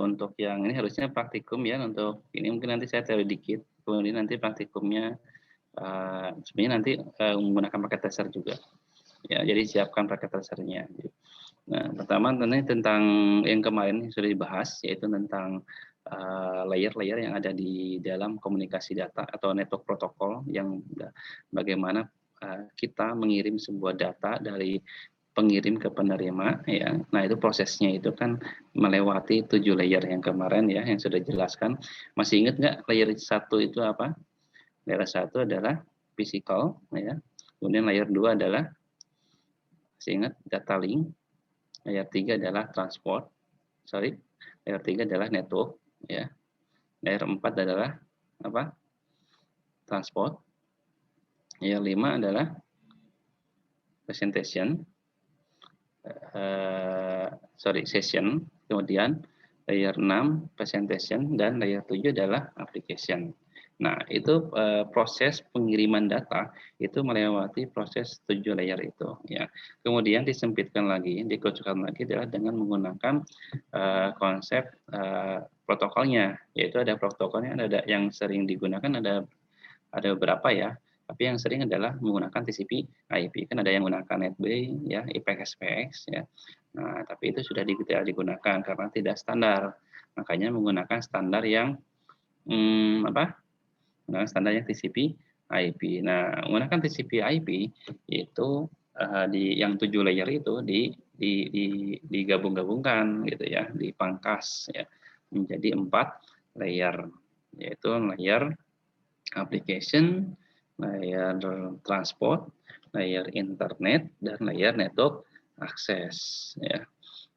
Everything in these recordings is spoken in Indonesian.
Untuk yang ini harusnya praktikum ya, untuk ini mungkin nanti saya teori dikit, kemudian nanti praktikumnya, sebenarnya nanti, menggunakan paket dasar juga. Ya, jadi siapkan paket dasarnya. Nah, pertama tentunya tentang yang kemarin sudah dibahas, yaitu tentang, layer-layer yang ada di dalam komunikasi data atau network protokol yang bagaimana, kita mengirim sebuah data dari pengirim ke penerima ya. Nah, itu prosesnya itu kan melewati 7 layer yang kemarin ya, yang sudah dijelaskan. Masih ingat nggak layer satu itu apa? Layer satu adalah physical ya, kemudian layer 2 adalah masih ingat data link, layer 3 adalah layer 3 adalah network ya, layer 4 adalah apa? Transport, layer 5 adalah presentation, session, kemudian layer 6 presentation, dan layer 7 adalah application. Nah, itu proses pengiriman data itu melewati proses 7 layer itu ya. Kemudian disempitkan lagi, dikerucutkan lagi adalah dengan menggunakan konsep protokolnya, yaitu ada protokolnya, ada yang sering digunakan, ada beberapa ya, tapi yang sering adalah menggunakan TCP/IP. Kan ada yang menggunakan NetBay ya, IPX/SPX ya. Nah, tapi itu sudah tidak digunakan karena tidak standar. Makanya menggunakan standar yang menggunakan standar yang TCP/IP. Nah, menggunakan TCP/IP itu di yang 7 layer itu digabung-gabungkan gitu ya, dipangkas ya menjadi 4 layer, yaitu layer application, layer transport, layer internet, dan layer network access ya.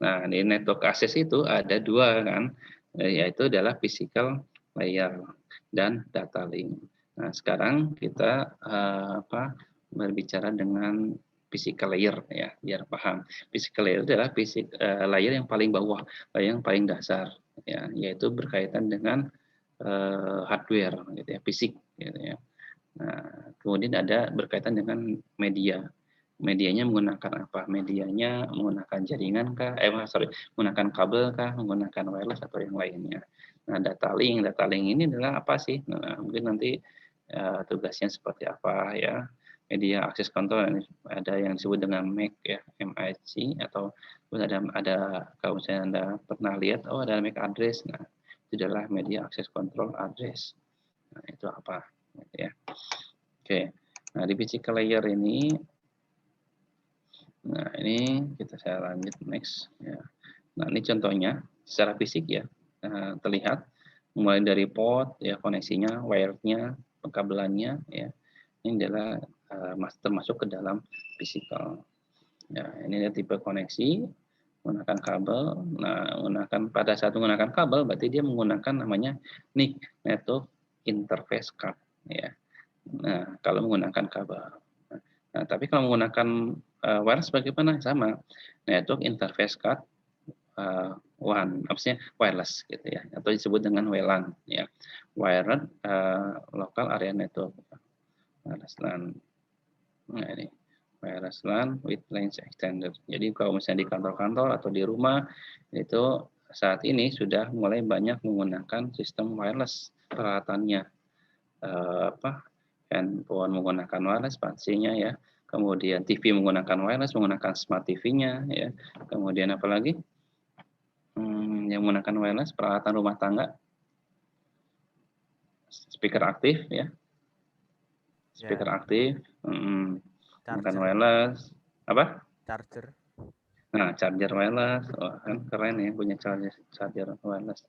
Nah, di network access itu ada 2 kan, yaitu adalah physical layer dan data link. Nah, sekarang kita berbicara dengan physical layer ya, biar paham. Physical layer adalah layer yang paling bawah, layer yang paling dasar ya, yaitu berkaitan dengan hardware gitu ya, fisik gitu ya. Nah, kemudian ada berkaitan dengan media. Medianya menggunakan apa? Medianya menggunakan jaringan kah? Menggunakan kabel kah? Menggunakan wireless atau yang lainnya. Nah, data link ini adalah apa sih? Nah, mungkin nanti tugasnya seperti apa ya? Media access control, ada yang disebut dengan MAC ya, MAC, atau ada kalau misalnya Anda pernah lihat, oh ada MAC address. Nah, itu adalah media access control address. Nah, itu apa? Ya. Oke. Nah, di physical layer ini, nah ini saya lanjut next. Ya. Nah, ini contohnya secara fisik ya, terlihat mulai dari port ya, koneksinya, wirednya, pengkabelannya ya. Ini adalah termasuk ke dalam physical. Ya, ini ada tipe koneksi menggunakan kabel. Nah, pada saat menggunakan kabel berarti dia menggunakan namanya NIC, Network Interface Card ya. Nah, kalau menggunakan kabel. Nah, tapi kalau menggunakan wireless bagaimana? Sama. Network Interface Card WAN, maksudnya wireless gitu ya, atau disebut dengan WLAN ya. Wired Local Area Network. Wireless LAN. Nah, ini wireless LAN with range extender. Jadi kalau misalnya di kantor-kantor atau di rumah itu saat ini sudah mulai banyak menggunakan sistem wireless peralatannya. Handphone menggunakan wireless pastinya ya. Kemudian TV menggunakan wireless, menggunakan smart TV-nya ya. Kemudian apalagi yang menggunakan wireless, peralatan rumah tangga, speaker aktif ya. Speaker aktif, menggunakan wireless, apa? Charger. Nah, charger wireless, kan keren ya punya charger wireless.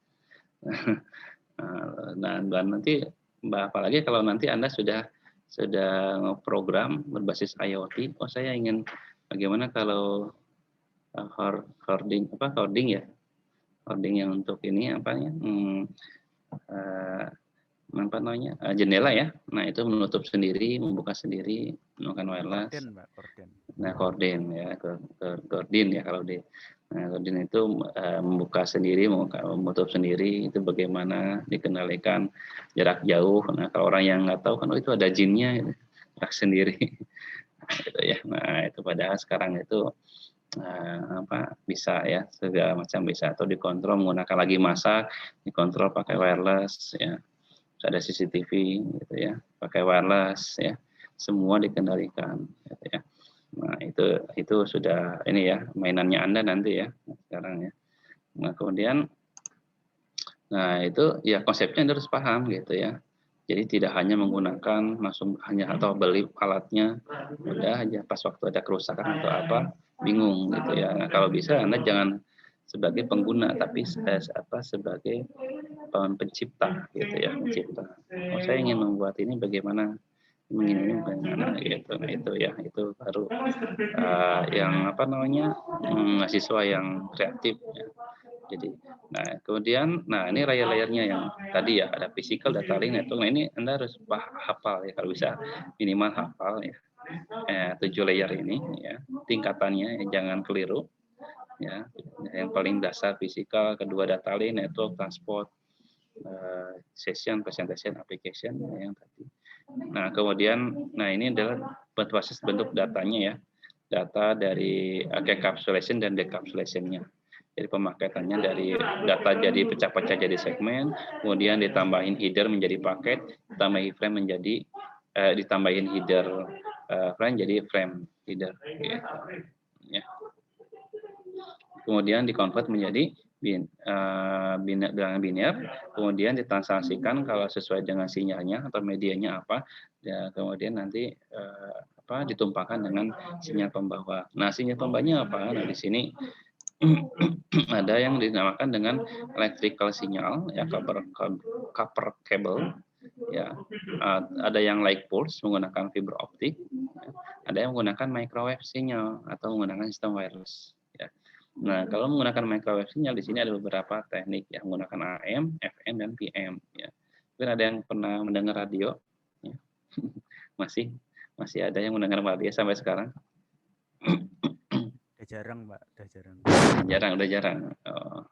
Nah, dan nanti apalagi kalau nanti Anda sudah program berbasis IoT, oh saya ingin bagaimana kalau hoarding ya, hoarding yang untuk ini apa namanya jendela ya. Nah, itu menutup sendiri, membuka sendiri menggunakan wireless. Korden. Nah, korden ya, kordin ya kalau di. Nah, kordin itu membuka sendiri, menutup sendiri, itu bagaimana dikendalikan jarak jauh. Nah, kalau orang yang nggak tahu kan, oh itu ada jinnya, gitu. Gerak sendiri. Nah, gitu ya. Nah, itu padahal sekarang itu bisa ya, segala macam bisa, atau dikontrol menggunakan lagi masak, dikontrol pakai wireless ya. Terus ada CCTV gitu ya, pakai wireless ya. Semua dikendalikan gitu ya. Nah, itu sudah ini ya, mainannya Anda nanti ya sekarang ya. Nah, kemudian itu ya konsepnya Anda harus paham gitu ya. Jadi tidak hanya menggunakan langsung hanya atau beli alatnya, udah aja pas waktu ada kerusakan atau apa bingung gitu ya. Nah, kalau bisa Anda jangan sebagai pengguna tapi sebagai pencipta gitu ya, pencipta. Oh, saya ingin membuat ini bagaimana ini bagaimana gitu. Nah, itu ya, itu baru yang mahasiswa yang kreatif ya. Jadi, nah kemudian, ini layer-layernya yang tadi ya ada physical, data link, network. Nah ini Anda harus hafal ya, kalau bisa minimal hafal ya. 7 layer ini ya, tingkatannya jangan keliru ya. Yang paling dasar physical, kedua data link, network, transport, session, presentation, application yang tadi. Nah kemudian, ini adalah basis bentuk datanya ya, data dari encapsulation dan decapsulation-nya. Jadi pemaketannya dari data jadi pecah-pecah jadi segmen, kemudian ditambahin header menjadi paket, ditambahin frame menjadi ditambahin header frame jadi frame header. Gitu. Ya. Kemudian dikonvert menjadi bilangan biner, kemudian ditransaksikan kalau sesuai dengan sinyalnya atau medianya apa, ya, kemudian nanti ditumpahkan dengan sinyal pembawa. Nah, sinyal pembawanya apa? Nah, di sini ada yang dinamakan dengan electrical signal ya, copper cable ya, ada yang light pulse menggunakan fiber optik ya. Ada yang menggunakan microwave signal atau menggunakan sistem wireless ya. Nah, kalau menggunakan microwave signal di sini ada beberapa teknik yang menggunakan AM, FM dan PM ya. Mungkin ada yang pernah mendengar radio ya. masih ada yang mendengar radio sampai sekarang. Udah jarang, Pak, udah jarang. Udah jarang. Oh.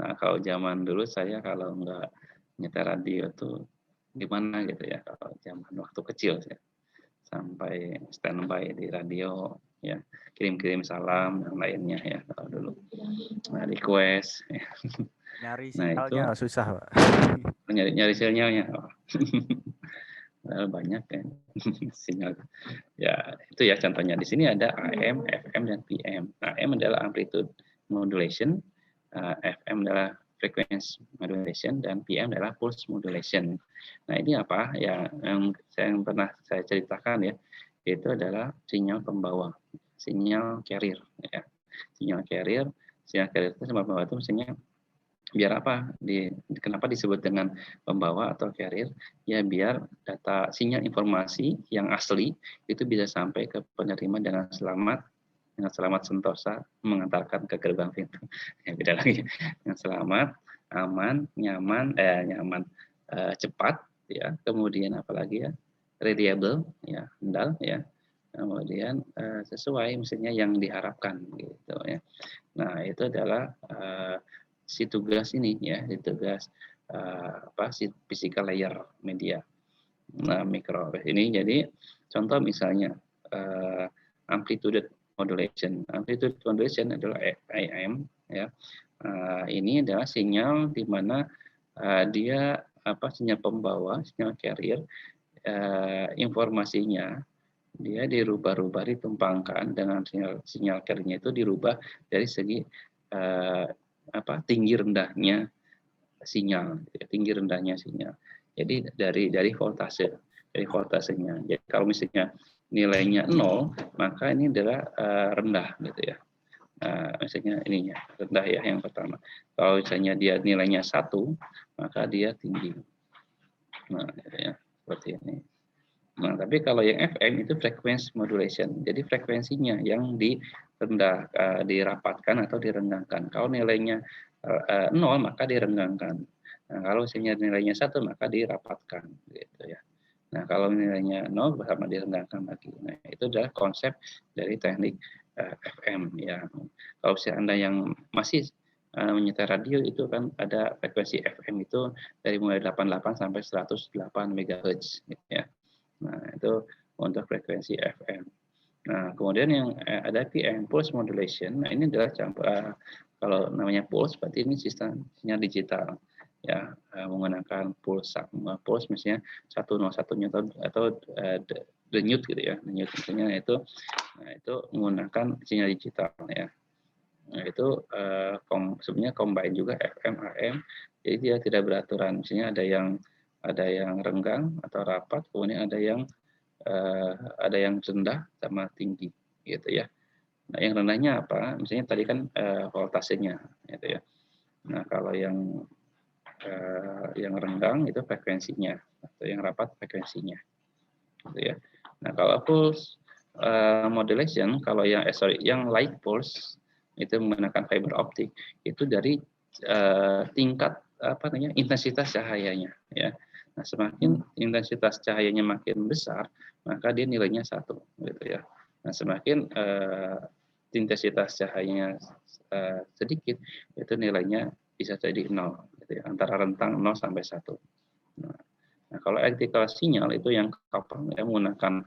Nah, kalau zaman dulu saya kalau nggak nyetel radio tuh gimana gitu ya, kalau zaman waktu kecil saya sampai standby di radio ya, kirim-kirim salam yang lainnya ya kalau dulu. Nah, request ya. Nyari Nah, itu sinyalnya susah, Pak. nyari sinyalnya. Oh. Banyak kan sinyal. Ya, itu ya contohnya. Di sini ada AM, FM dan PM. AM adalah amplitude modulation, FM adalah frequency modulation, dan PM adalah pulse modulation. Nah, ini apa? Ya, yang pernah saya ceritakan ya, itu adalah sinyal pembawa, sinyal carrier ya. Sinyal carrier itu sinyal pembawa itu misalnya biar apa? Kenapa disebut dengan pembawa atau carrier? Ya biar data sinyal informasi yang asli itu bisa sampai ke penerima dengan selamat sentosa mengantarkan ke gerbang pintu. Ya beda lagi. Yang selamat, aman, nyaman, cepat, ya. Kemudian apalagi ya? Reliable, ya, handal, ya. Kemudian sesuai misalnya yang diharapkan, gitu ya. Nah itu adalah si tugas ini ya, si tugas si physical layer media. Nah, microwave ini jadi contoh misalnya amplitude modulation. Amplitude modulation adalah AM ya. Ini adalah sinyal di mana dia sinyal pembawa, sinyal carrier, informasinya dia dirubah-rubah, ditumpangkan dengan sinyal carrier-nya itu dirubah dari segi tinggi rendahnya sinyal, tinggi rendahnya sinyal. Jadi dari voltasenya. Jadi kalau misalnya nilainya 0, maka ini adalah rendah gitu ya. Misalnya ininya rendah ya yang pertama. Kalau misalnya dia nilainya 1, maka dia tinggi. Nah, gitu ya, seperti ini. Nah, tapi kalau yang FM itu frequency modulation. Jadi frekuensinya yang dirapatkan atau direnggangkan. Kalau nilainya 0 maka direnggangkan. Nah, kalau misalnya nilainya 1 maka dirapatkan gitu ya. Nah, kalau nilainya 0 sama direnggangkan lagi. Nah, itu adalah konsep dari teknik FM ya. Kalau misalnya Anda yang masih menyetel radio itu kan ada frekuensi FM itu dari mulai 88 sampai 108 MHz gitu ya. Nah, itu untuk frekuensi FM. Nah, kemudian yang ada PM, pulse modulation. Nah, ini adalah kalau namanya pulse berarti ini sistem sinyal digital. Ya, menggunakan pulse misalnya 101 Newton atau denyut gitu ya. Denyut misalnya itu menggunakan sinyal digital ya. Nah, itu sebenarnya combine juga FM, AM. Jadi dia tidak beraturan. Misalnya ada yang renggang atau rapat, kemudian ada yang rendah sama tinggi gitu ya. Nah, yang rendahnya apa? Misalnya tadi kan voltasenya gitu ya. Nah, kalau yang renggang itu frekuensinya atau yang rapat frekuensinya gitu ya. Nah, kalau pulse modulation, kalau yang light pulse itu menggunakan fiber optik itu dari tingkat intensitas cahayanya ya. Nah, semakin intensitas cahayanya makin besar, maka dia nilainya 1 gitu ya. Nah, semakin intensitas cahayanya sedikit, itu nilainya bisa jadi 0 gitu ya, antara rentang 0 sampai 1. Nah, kalau electrical sinyal itu yang kapan ya menggunakan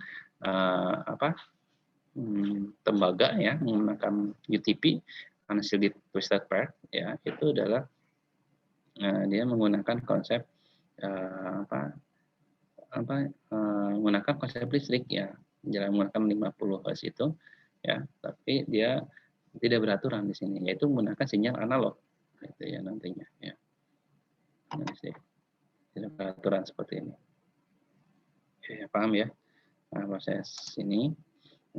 tembaga ya, menggunakan UTP, unshielded twisted pair ya, itu adalah dia menggunakan konsep menggunakan konsep listrik ya, menggunakan 50 Hz itu ya, tapi dia tidak beraturan di sini, yaitu menggunakan sinyal analog gitu ya nantinya ya. Tidak beraturan seperti ini. Oke, paham ya? Nah, proses ini.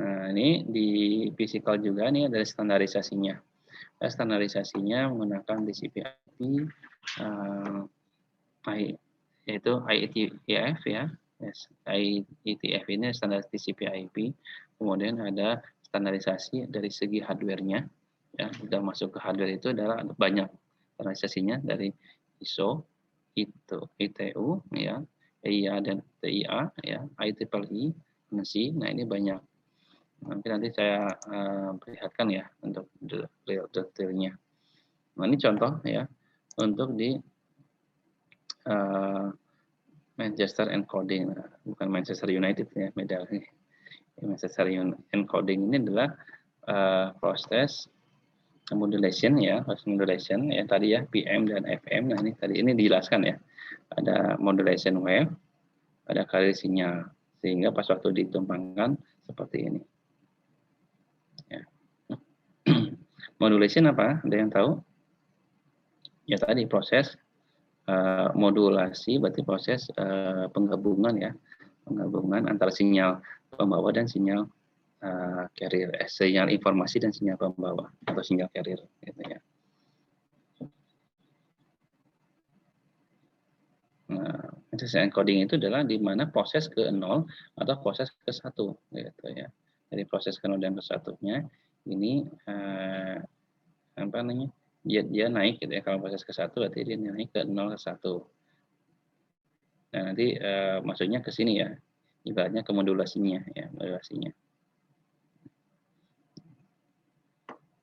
Nah, ini di physical juga nih ada standarisasinya. Standarisasinya menggunakan TCP/IP yaitu IETF ya. IETF ini standar TCP/IP. Kemudian ada standarisasi dari segi hardware-nya. Ya, sudah masuk ke hardware itu adalah banyak standarisasinya dari ISO, ITU ya, EIA dan TIA ya, IEEE, NSI. Nah, ini banyak. Nanti saya perlihatkan ya untuk detailnya. Nah, ini contoh ya untuk di Manchester Encoding, bukan Manchester United ya, beda lagi. Manchester Encoding ini adalah proses modulation ya, proses modulation ya tadi ya, PM dan FM. Nah, ini dijelaskan ya. Ada modulation wave, ada carrier sinyal, sehingga pas waktu ditumpangkan seperti ini. Ya. Modulation apa? Ada yang tahu? Ya tadi proses modulasi, berarti proses penggabungan ya, penggabungan antara sinyal pembawa dan sinyal carrier, sinyal informasi dan sinyal pembawa atau sinyal carrier gitu ya. Nah, encoding itu adalah di mana proses ke 0 atau proses ke 1 gitu ya. Jadi proses ke 0 dan ke 1-nya ini dia naik gitu ya. Kalau proses ke 1 berarti dia naik ke 0 ke 1. Nah, nanti maksudnya ke sini ya. Ibaratnya ke modulasinya ya, modulasinya.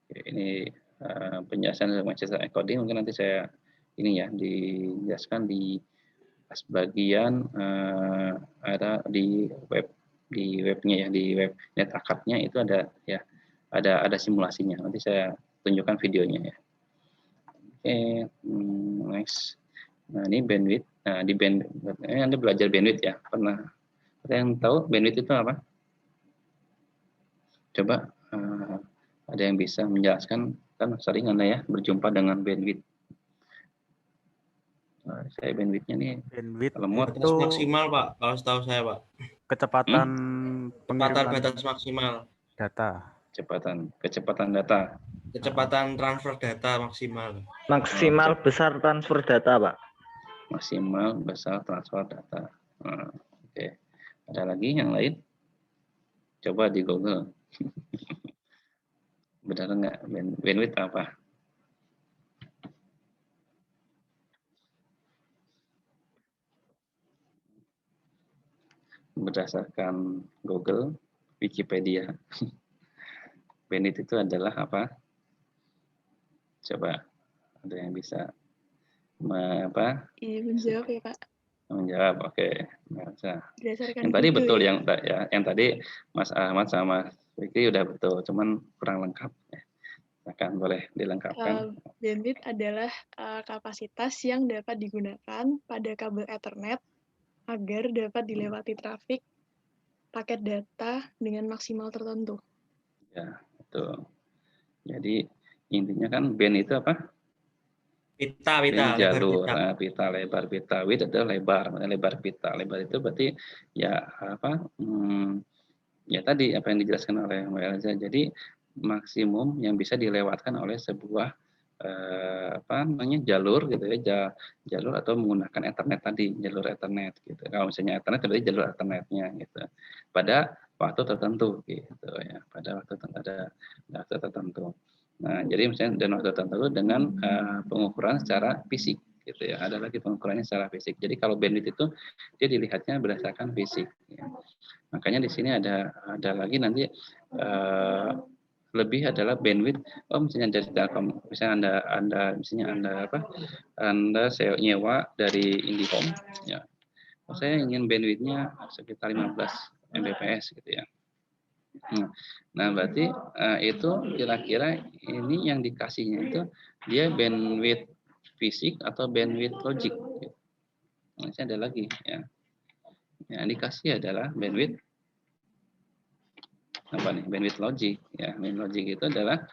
Ini penjelasan Manchester Encoding, mungkin nanti saya ini ya dijelaskan di bagian ada di webnya ya, di web net akadnya itu ada ya, ada simulasinya. Nanti saya tunjukkan videonya ya. Oke, next. Nah, ini bandwidth. Nah, di bandwidth ini Anda belajar bandwidth ya. Pernah ada yang tahu bandwidth itu apa? Coba ada yang bisa menjelaskan, kan sering Anda ya berjumpa dengan bandwidth. Nah, saya bandwidthnya nih lemot. Batas maksimal Pak, kalau setahu saya Pak. Kecepatan pengiriman batas maksimal data. Kecepatan data. Kecepatan transfer data maksimal. Maksimal besar transfer data Pak. Maksimal besar transfer data. Oke. Ada lagi yang lain? Coba di Google. Benar nggak bandwidth apa? Berdasarkan Google, Wikipedia, bandwidth itu adalah apa? Coba ada yang bisa Iya, menjawab ya Pak. Menjawab, oke. Baca. Berdasarkan Yang tadi butuh betul, ya. yang tadi Mas Ahmad sama Fikri udah betul, cuman kurang lengkap. Akan boleh dilengkapkan. Bandwidth adalah kapasitas yang dapat digunakan pada kabel Ethernet agar dapat dilewati trafik paket data dengan maksimal tertentu. Ya, betul. Jadi intinya kan band itu apa? Pita, Band lebar jalur, pita. pita, lebar pita. Width adalah lebar, lebar pita. Lebar itu berarti ya apa? Ya tadi apa yang dijelaskan oleh Mbak Elza. Jadi maksimum yang bisa dilewatkan oleh sebuah apa namanya jalur gitu ya, jalur atau menggunakan Ethernet tadi, jalur Ethernet gitu. Kalau misalnya Ethernet berarti jalur Ethernetnya gitu. Pada waktu tertentu gitu ya, pada waktu tertentu. Nah, jadi misalnya dan waktu tertentu dengan pengukuran secara fisik gitu ya. Ada lagi pengukurannya secara fisik. Jadi kalau bandwidth itu dia dilihatnya berdasarkan fisik. Ya. Makanya di sini ada lagi nanti lebih adalah bandwidth. Oh, misalnya dari Telkom, misalnya Anda nyewa dari IndiHome, ya. Oh, saya ingin bandwidthnya sekitar 15 Mbps gitu ya. Nah, berarti itu kira-kira ini yang dikasihnya itu dia bandwidth fisik atau bandwidth logik. Gitu. Masih ada lagi ya. Yang dikasih adalah bandwidth apa nih? Bandwidth logic ya. Bandwidth logic itu adalah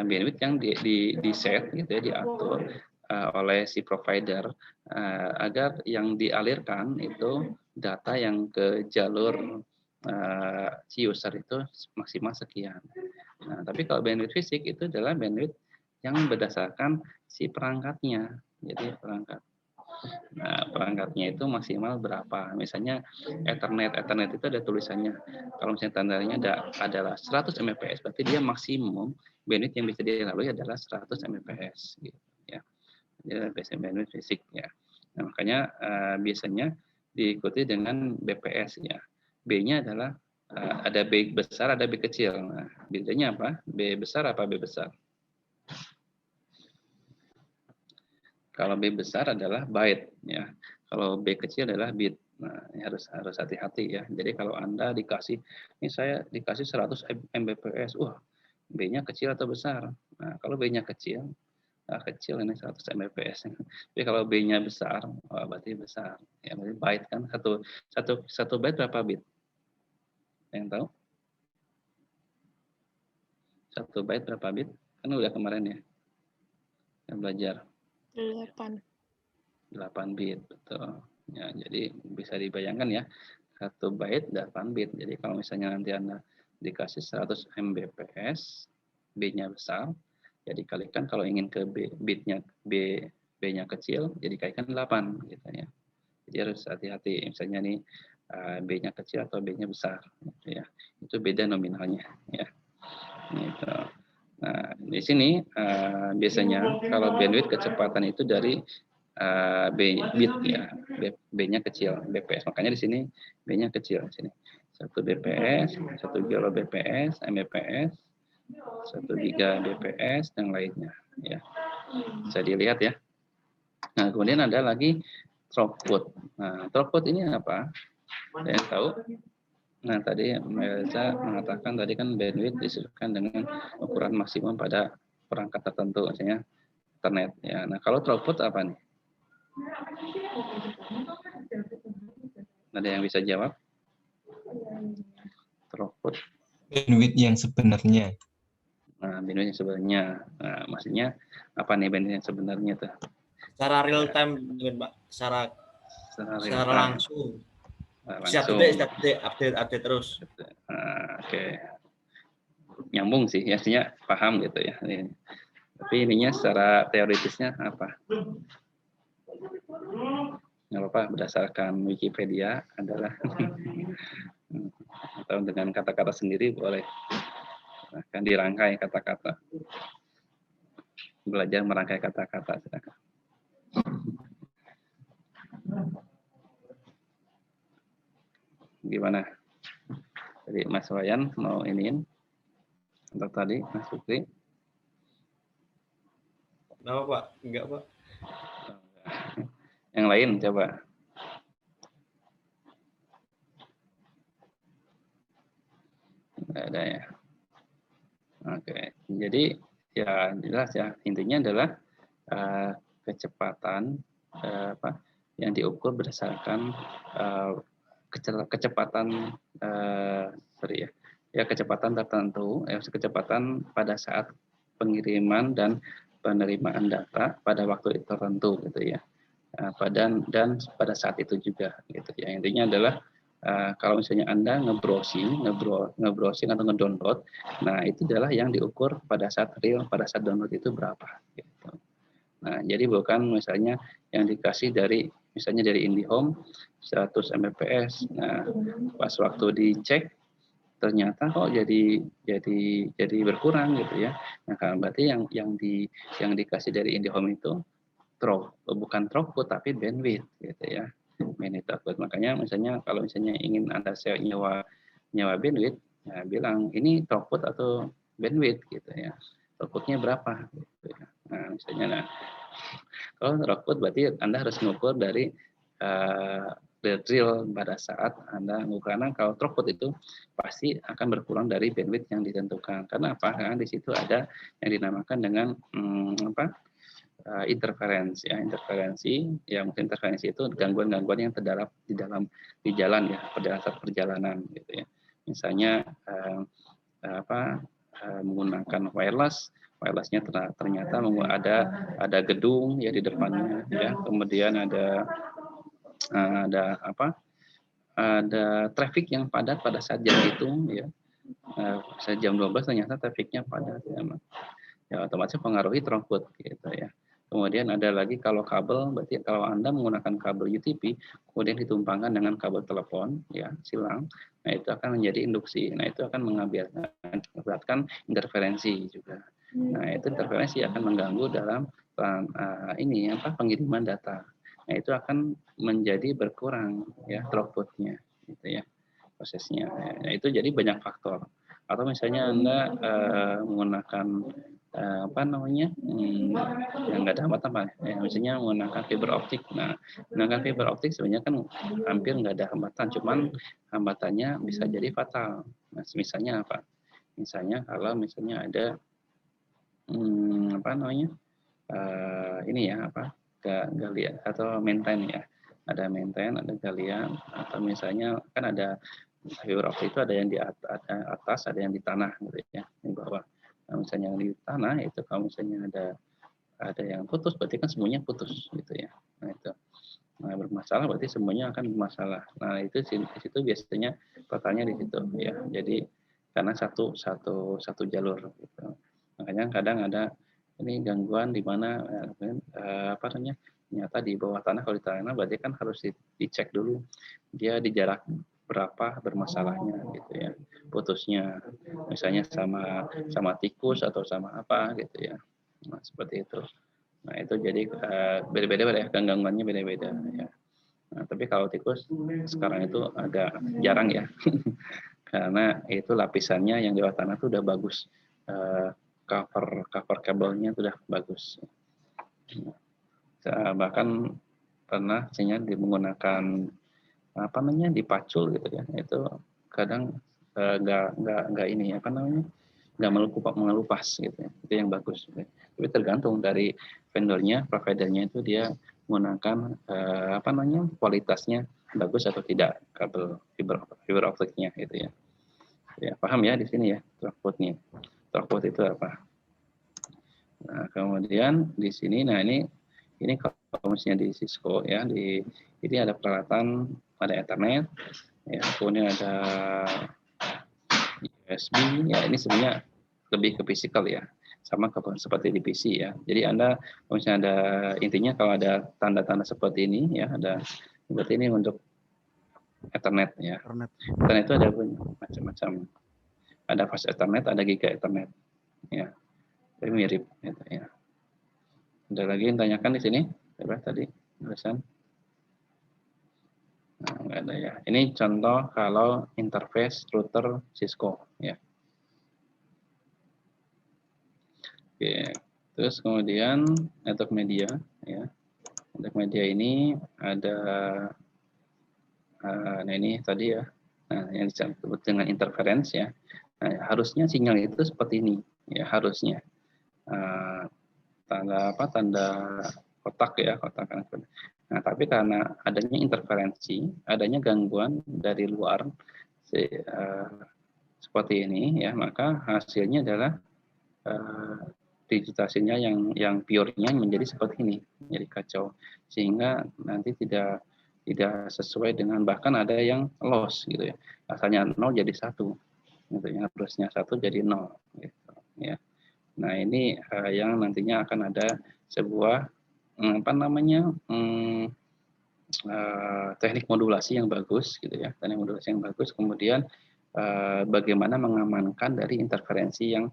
bandwidth yang di set gitu ya, diatur oleh si provider agar yang dialirkan itu data yang ke jalur si user itu maksimal sekian. Nah, tapi kalau bandwidth fisik itu adalah bandwidth yang berdasarkan si perangkatnya. Jadi perangkatnya itu maksimal berapa. Misalnya Ethernet itu ada tulisannya. Kalau misalnya tandanya adalah 100 Mbps, berarti dia maksimum bandwidth yang bisa dilalui adalah 100 Mbps. Gitu, ya. Jadi bandwidth fisik ya. Nah, makanya biasanya diikuti dengan BPS ya. B-nya adalah ada B besar, ada B kecil. Nah, bedanya apa? B besar apa B besar? Kalau B besar adalah byte ya. Kalau B kecil adalah bit. Nah, ini harus hati-hati ya. Jadi kalau Anda ini saya dikasih 100 Mbps, wah, B-nya kecil atau besar? Nah, kalau B-nya kecil ini 100 Mbps. Tapi kalau B-nya besar, berarti besar. Ya, berarti byte kan satu byte berapa bit? Yang tahu? 1 byte berapa bit? Kan udah kemarin ya. Yang belajar. 8 bit, betul. Ya, jadi bisa dibayangkan ya, 1 byte 8 bit. Jadi kalau misalnya nanti Anda dikasih 100 Mbps, B-nya besar, ya dikalikan kalau ingin ke B-nya kecil, jadi dikalikan 8 gitu ya. Jadi harus hati-hati, misalnya nih B-nya kecil atau B-nya besar gitu ya. Itu beda nominalnya ya. Gitu. Nah, di sini biasanya kalau bandwidth kecepatan itu dari bit ya, B-nya kecil, BPS. Makanya di sini B-nya kecil di sini. 1 BPS, 1 kilo BPS, Mbps, 1 giga BPS dan lainnya ya. Bisa dilihat ya. Nah, kemudian ada lagi throughput. Nah, throughput ini apa? Ada yang tahu? Nah, tadi Melza mengatakan tadi kan bandwidth disesuaikan dengan ukuran maksimum pada perangkat tertentu, misalnya internet. Ya, nah kalau throughput apa nih? Ada yang bisa jawab? Throughput. Bandwidth yang sebenarnya. Nah, bandwidth yang sebenarnya. Nah, maksudnya apa nih bandwidth yang sebenarnya tuh? Secara real time, Pak. Secara langsung. Setiap detik update terus. Oke. Nyambung sih, artinya paham gitu ya. Tapi ininya secara teoritisnya apa? Nggak apa-apa, berdasarkan Wikipedia adalah atau dengan kata-kata sendiri boleh. Akan dirangkai kata-kata. Belajar merangkai kata-kata. Silakan. Gimana? Jadi Mas Wayan mau iniin? Untuk tadi Mas Fikri? Kenapa Pak? Enggak Pak. Yang lain coba. Nggak ada ya. Oke, jadi ya jelas ya, intinya adalah kecepatan yang diukur berdasarkan kecepatan kecepatan tertentu, kecepatan pada saat pengiriman dan penerimaan data pada waktu tertentu gitu ya. Dan pada saat itu juga gitu ya. Intinya adalah kalau misalnya Anda nge-browsing atau nge-download, nah itu adalah yang diukur pada saat download itu berapa gitu. Nah, jadi bukan misalnya yang dikasih misalnya dari IndiHome 100 Mbps. Nah, pas waktu dicek ternyata kok jadi berkurang gitu ya. Nah, kan berarti yang dikasih dari IndiHome itu bukan throughput tapi bandwidth gitu ya. Bandwidth throughput. Makanya misalnya kalau misalnya ingin Anda nyewa bandwidth, ya bilang ini throughput atau bandwidth gitu ya. Throughputnya berapa gitu ya. Nah, misalnya kalau throughput berarti Anda harus mengukur dari real pada saat Anda mengukur. Karena kalau throughput itu pasti akan berkurang dari bandwidth yang ditentukan. Karena apa? Karena di situ ada yang dinamakan dengan interferensi ya, mungkin interferensi itu gangguan-gangguan yang terdapat di jalan ya, pada saat perjalanan gitu ya. Misalnya menggunakan wirelessnya ternyata ada gedung ya di depannya ya, kemudian ada traffic yang padat pada saat jam itu ya, saat jam 12 ternyata trafficnya padat ya, otomatis mempengaruhi throughput gitu ya. Kemudian ada lagi kalau kabel, berarti kalau Anda menggunakan kabel UTP kemudian ditumpangkan dengan kabel telepon ya, silang, nah itu akan menjadi induksi. Nah, itu akan mengakibatkan interferensi juga. Nah, itu interferensi akan mengganggu dalam pengiriman data. Nah, itu akan menjadi berkurang ya throughputnya gitu ya, prosesnya. Nah, itu jadi banyak faktor. Atau misalnya Anda menggunakan yang nggak ada hambatan ya, misalnya menggunakan fiber optik. Nah, menggunakan fiber optik sebenarnya kan hampir nggak ada hambatan, cuman hambatannya bisa jadi fatal. Nah, misalnya apa? Misalnya kalau misalnya ada galian atau maintain ya, ada maintain, ada galian, atau misalnya kan ada fiber optik itu ada yang di atas, ada yang di tanah gitu ya, di bawah. Nah, misalnya yang di tanah itu kalau misalnya ada yang putus, berarti kan semuanya putus gitu ya. Nah, itu bermasalah berarti semuanya akan bermasalah. Nah, itu di situ biasanya totalnya di situ ya. Jadi karena satu jalur gitu. Makanya kadang ada ini gangguan di mana ternyata di bawah tanah, kalau di tanah berarti kan harus dicek dulu dia di jarak berapa bermasalahnya gitu ya, putusnya misalnya sama tikus atau sama apa gitu ya. Nah, seperti itu. Nah, itu jadi beda-beda ya, gangguannya beda-beda ya. Nah, tapi kalau tikus sekarang itu agak jarang ya. Karena itu lapisannya yang di bawah tanah itu udah bagus. Cover kabelnya sudah bagus. Bahkan pernah menggunakan dipacul gitu ya, itu kadang nggak mengelupas gitu ya, itu yang bagus gitu. Tapi tergantung dari vendornya, providernya itu dia menggunakan kualitasnya bagus atau tidak kabel fiber optiknya gitu ya. Ya, paham ya di sini ya throughputnya. Throughput itu apa? Nah, kemudian di sini, nah ini kalau misalnya di Cisco ya, ini ada peralatan, ada Ethernet, ya, kemudian ada USB, ya ini sebenarnya lebih ke physical ya, sama seperti di PC ya. Jadi Anda kalau misalnya ada, intinya kalau ada tanda-tanda seperti ini ya, seperti ini untuk Ethernet ya. Ethernet itu ada macam-macam. Ada fast Ethernet, ada giga Ethernet. Ya, tapi mirip gitu ya. Ada lagi yang tanyakan di sini? Berapa tadi tulisan? Nah, nggak ada ya. Ini contoh kalau interface router Cisco ya. Oke. Terus kemudian network media ya. Network media ini ada nah ini tadi ya. Nah, yang disebut dengan interference ya. Nah, harusnya sinyal itu seperti ini, ya harusnya. Tanda kotak ya, kotak kanan. Nah, tapi karena adanya interferensi, adanya gangguan dari luar seperti ini ya, maka hasilnya adalah digitasinya yang pure-nya menjadi seperti ini, jadi kacau, sehingga nanti tidak sesuai dengan, bahkan ada yang loss gitu ya, asalnya 0 jadi 1 gitu ya, harusnya 1 jadi 0 gitu ya. Nah, ini yang nantinya akan ada sebuah teknik modulasi yang bagus gitu ya, teknik modulasi yang bagus, kemudian bagaimana mengamankan dari interferensi yang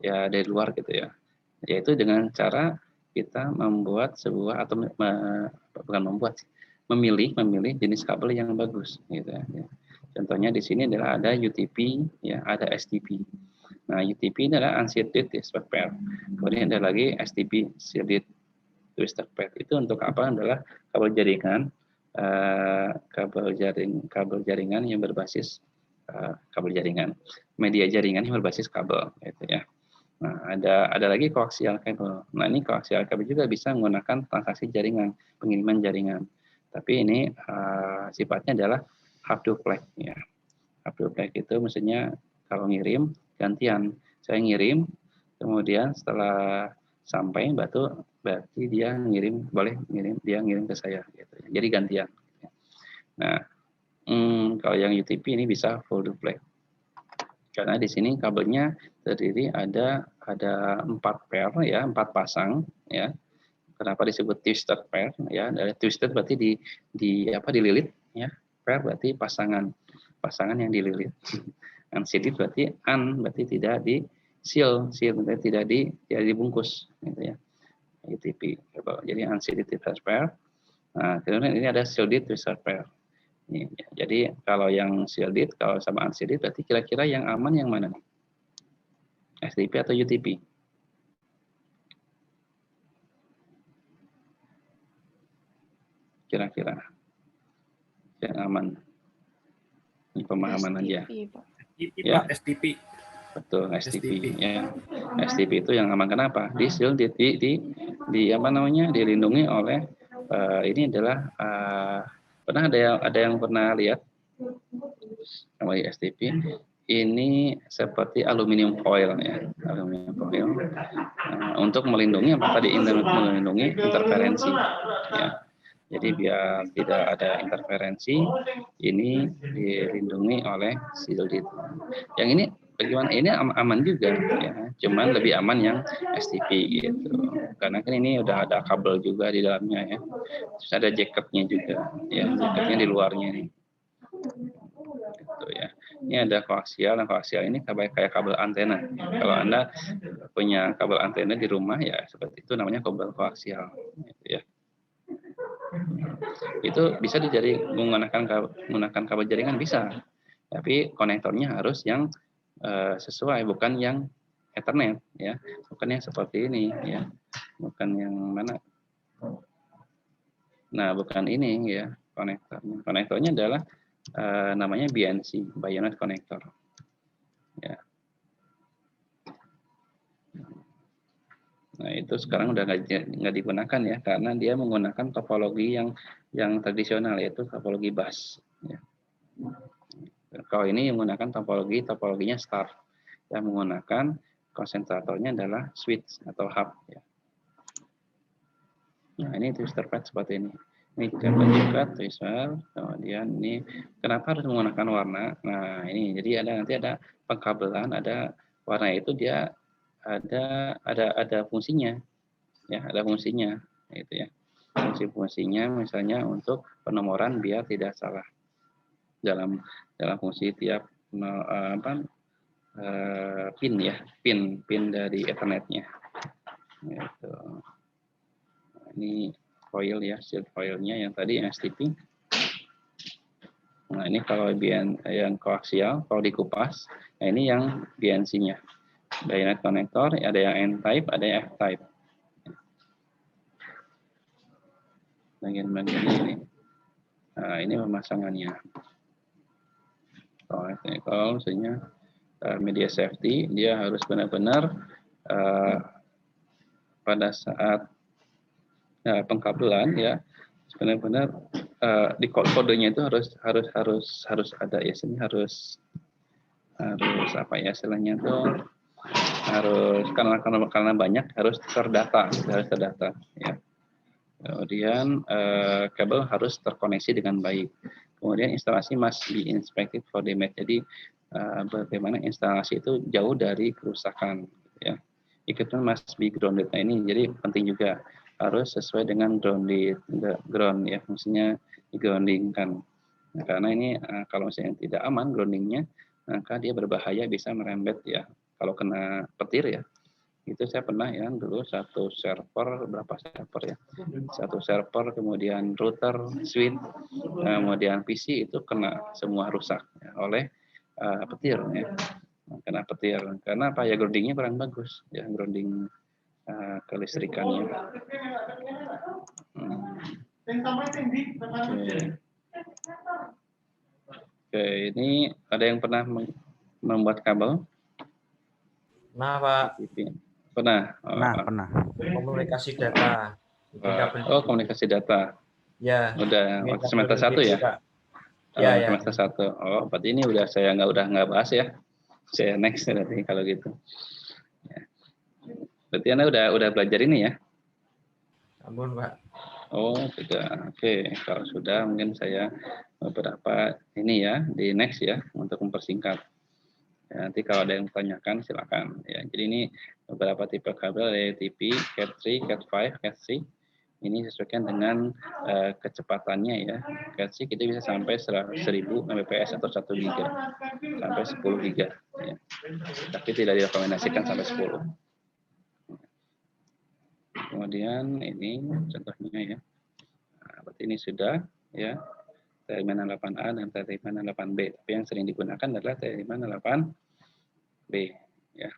ya dari luar gitu ya, yaitu dengan cara kita membuat sebuah atau bukan membuat, memilih jenis kabel yang bagus gitu ya. Contohnya di sini adalah ada UTP ya, ada STP. Nah, UTP ini adalah unshielded twisted pair. Kemudian ada lagi STP, shielded twisted pair. Itu untuk apa? Adalah kabel jaringan, kabel jaringan yang berbasis kabel jaringan, media jaringan yang berbasis kabel, gitu ya. Nah, ada lagi koaksial kabel. Nah, ini koaksial kabel juga bisa menggunakan transaksi jaringan, pengiriman jaringan. Tapi ini sifatnya adalah half duplex ya. Half duplex itu maksudnya kalau ngirim gantian. Saya ngirim, kemudian setelah sampai berarti dia ngirim ke saya gitu. Jadi gantian. Nah, kalau yang UTP ini bisa full duplex. Karena di sini kabelnya terdiri ada 4 pair ya, 4 pasang ya. Kenapa disebut twisted pair ya? Dari twisted berarti dililit ya. Pair berarti pasangan yang dililit. Unshielded berarti tidak di seal berarti tidak dibungkus gitu ya. UTP kabel. Jadi unshielded twisted pair. Nah, kemudian ini ada shielded twisted pair. Jadi kalau yang shielded, kalau sama unshielded, berarti kira-kira yang aman yang mana nih? STP atau UTP? Kira-kira yang aman? Ini pemahaman STP, aja. Pak. Ya, STP. betul, STP. Ya. STP itu yang aman. Kenapa? Di shielded, dilindungi oleh ini adalah pernah ada yang pernah lihat sama STP ini seperti aluminium foil ya, aluminium foil untuk melindungi melindungi interferensi ya. Jadi biar tidak ada interferensi, ini dilindungi oleh shielded. Yang ini bagaimana? Ini aman juga ya, cuman lebih aman yang STP gitu. Karena kan ini udah ada kabel juga di dalamnya ya. Terus ada jacketnya juga ya, jacketnya di luarnya nih. Gitu ya. Ini ada koaksial. Nah, koaksial ini kayak kabel antena. Kalau Anda punya kabel antena di rumah ya seperti itu, namanya kabel koaksial gitu ya. Itu bisa menggunakan kabel jaringan bisa. Tapi konektornya harus yang sesuai, bukan yang Ethernet ya. Bukan yang seperti ini ya. Bukan yang mana? Nah, bukan ini ya konektornya. Konektornya adalah namanya BNC, Bayonet Connector. Ya. Nah, itu sekarang udah nggak digunakan ya, karena dia menggunakan topologi yang tradisional, yaitu topologi bus. Ya. Kalau ini menggunakan topologinya star, yang menggunakan konsentratornya adalah switch atau hub. Ya. Nah, ini twisted pair seperti ini. Ini contoh juga twisted. Kemudian ini kenapa harus menggunakan warna? Nah, ini jadi nanti ada pengkabelan, ada warna itu dia ada fungsinya ya, ada fungsinya gitu ya. Fungsinya misalnya untuk penomoran biar tidak salah dalam fungsi tiap pin ya, pin dari Ethernetnya gitu. Ini foil ya, shield foilnya yang tadi yang STP. Nah, ini kalau yang koaksial, kalau dikupas, nah ini yang BNC-nya. Bayonet connector, ada yang N-type, ada yang F-type. Bagian-bagian ini. Nah, ini pemasangannya. Kalau misalnya media safety, dia harus benar-benar pada saat pengkabelan ya benar-benar di kodenya itu harus ada ya, sini harus apa ya istilahnya itu harus karena banyak harus terdata ya. Kemudian kabel harus terkoneksi dengan baik. Kemudian instalasi must be inspected for damage. Jadi bagaimana instalasi itu jauh dari kerusakan ya. Equipment must be grounded. Nah ini jadi penting juga harus sesuai dengan ground ya, maksudnya di-groundingkan. Nah, karena ini kalau misalnya tidak aman groundingnya, maka dia berbahaya, bisa merembet ya. Kalau kena petir ya, itu saya pernah ya dulu satu server kemudian router, switch, kemudian PC itu kena semua rusak ya, oleh petir ya. Kena petir karena apa ya, groundingnya kurang bagus ya, grounding kelistrikannya. Oke, ini ada yang pernah membuat kabel? Nah, Pak. Pernah. Pernah. Komunikasi data. Komunikasi data. Ya. Udah semester 1 ya? Ya. Semester 1. Oh, berarti ini udah saya nggak bahas ya. Saya next nanti kalau gitu. Ya. Berarti Anda udah belajar ini ya? Ampun, Pak. Oh, sudah. Oke, kalau sudah mungkin saya beberapa ini ya di next ya untuk mempersingkat. Ya, nanti kalau ada yang tanyakan silakan ya. Jadi ini beberapa tipe kabel dari TP, Cat3, Cat5, Cat6. Ini sesuaikan dengan kecepatannya ya. Cat6 kita bisa sampai 1000 Mbps atau 1 giga sampai 10 giga ya. Tapi tidak direkomendasikan sampai 10. Kemudian ini contohnya ya. Nah, berarti ini sudah ya T58A dan T58B. Tapi yang sering digunakan adalah T58B ya.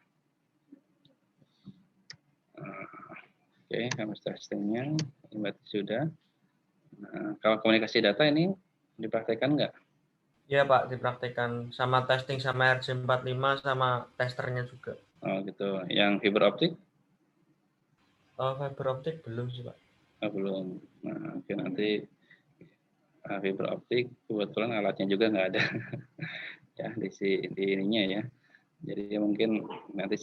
Oke, kamus testingnya ini berarti sudah. Nah, kalau komunikasi data ini dipraktekkan nggak? Iya Pak, dipraktekkan sama testing sama RJ45 sama testernya juga. Oh gitu. Yang fiber optik? Oh, fiber optik belum sih Pak. Oh, belum. Nah, oke, nanti fiber optik kebetulan alatnya juga nggak ada ya di ininya ya. Jadi mungkin nanti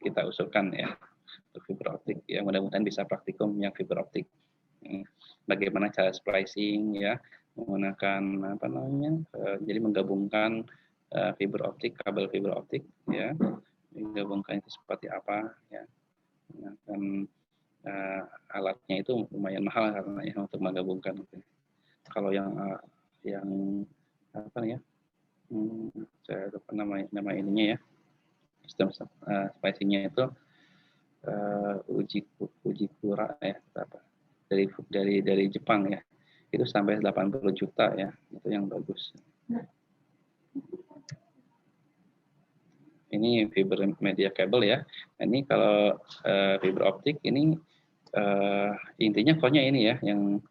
kita usulkan ya untuk fiber optik ya, mudah-mudahan bisa praktikum yang fiber optik. Bagaimana cara splicing ya, menggunakan apa namanya, jadi menggabungkan fiber optik, kabel fiber optik ya, menggabungkan itu seperti apa ya. Dan alatnya itu lumayan mahal karena ya untuk menggabungkan. Kalau yang apa ya, saya lupa nama ininya ya, sistem splicingnya itu uji kura ya, apa dari Jepang ya, itu sampai 80 juta ya, itu yang bagus. Ini fiber media kabel ya. Ini kalau fiber optik ini intinya core-nya ini ya, yang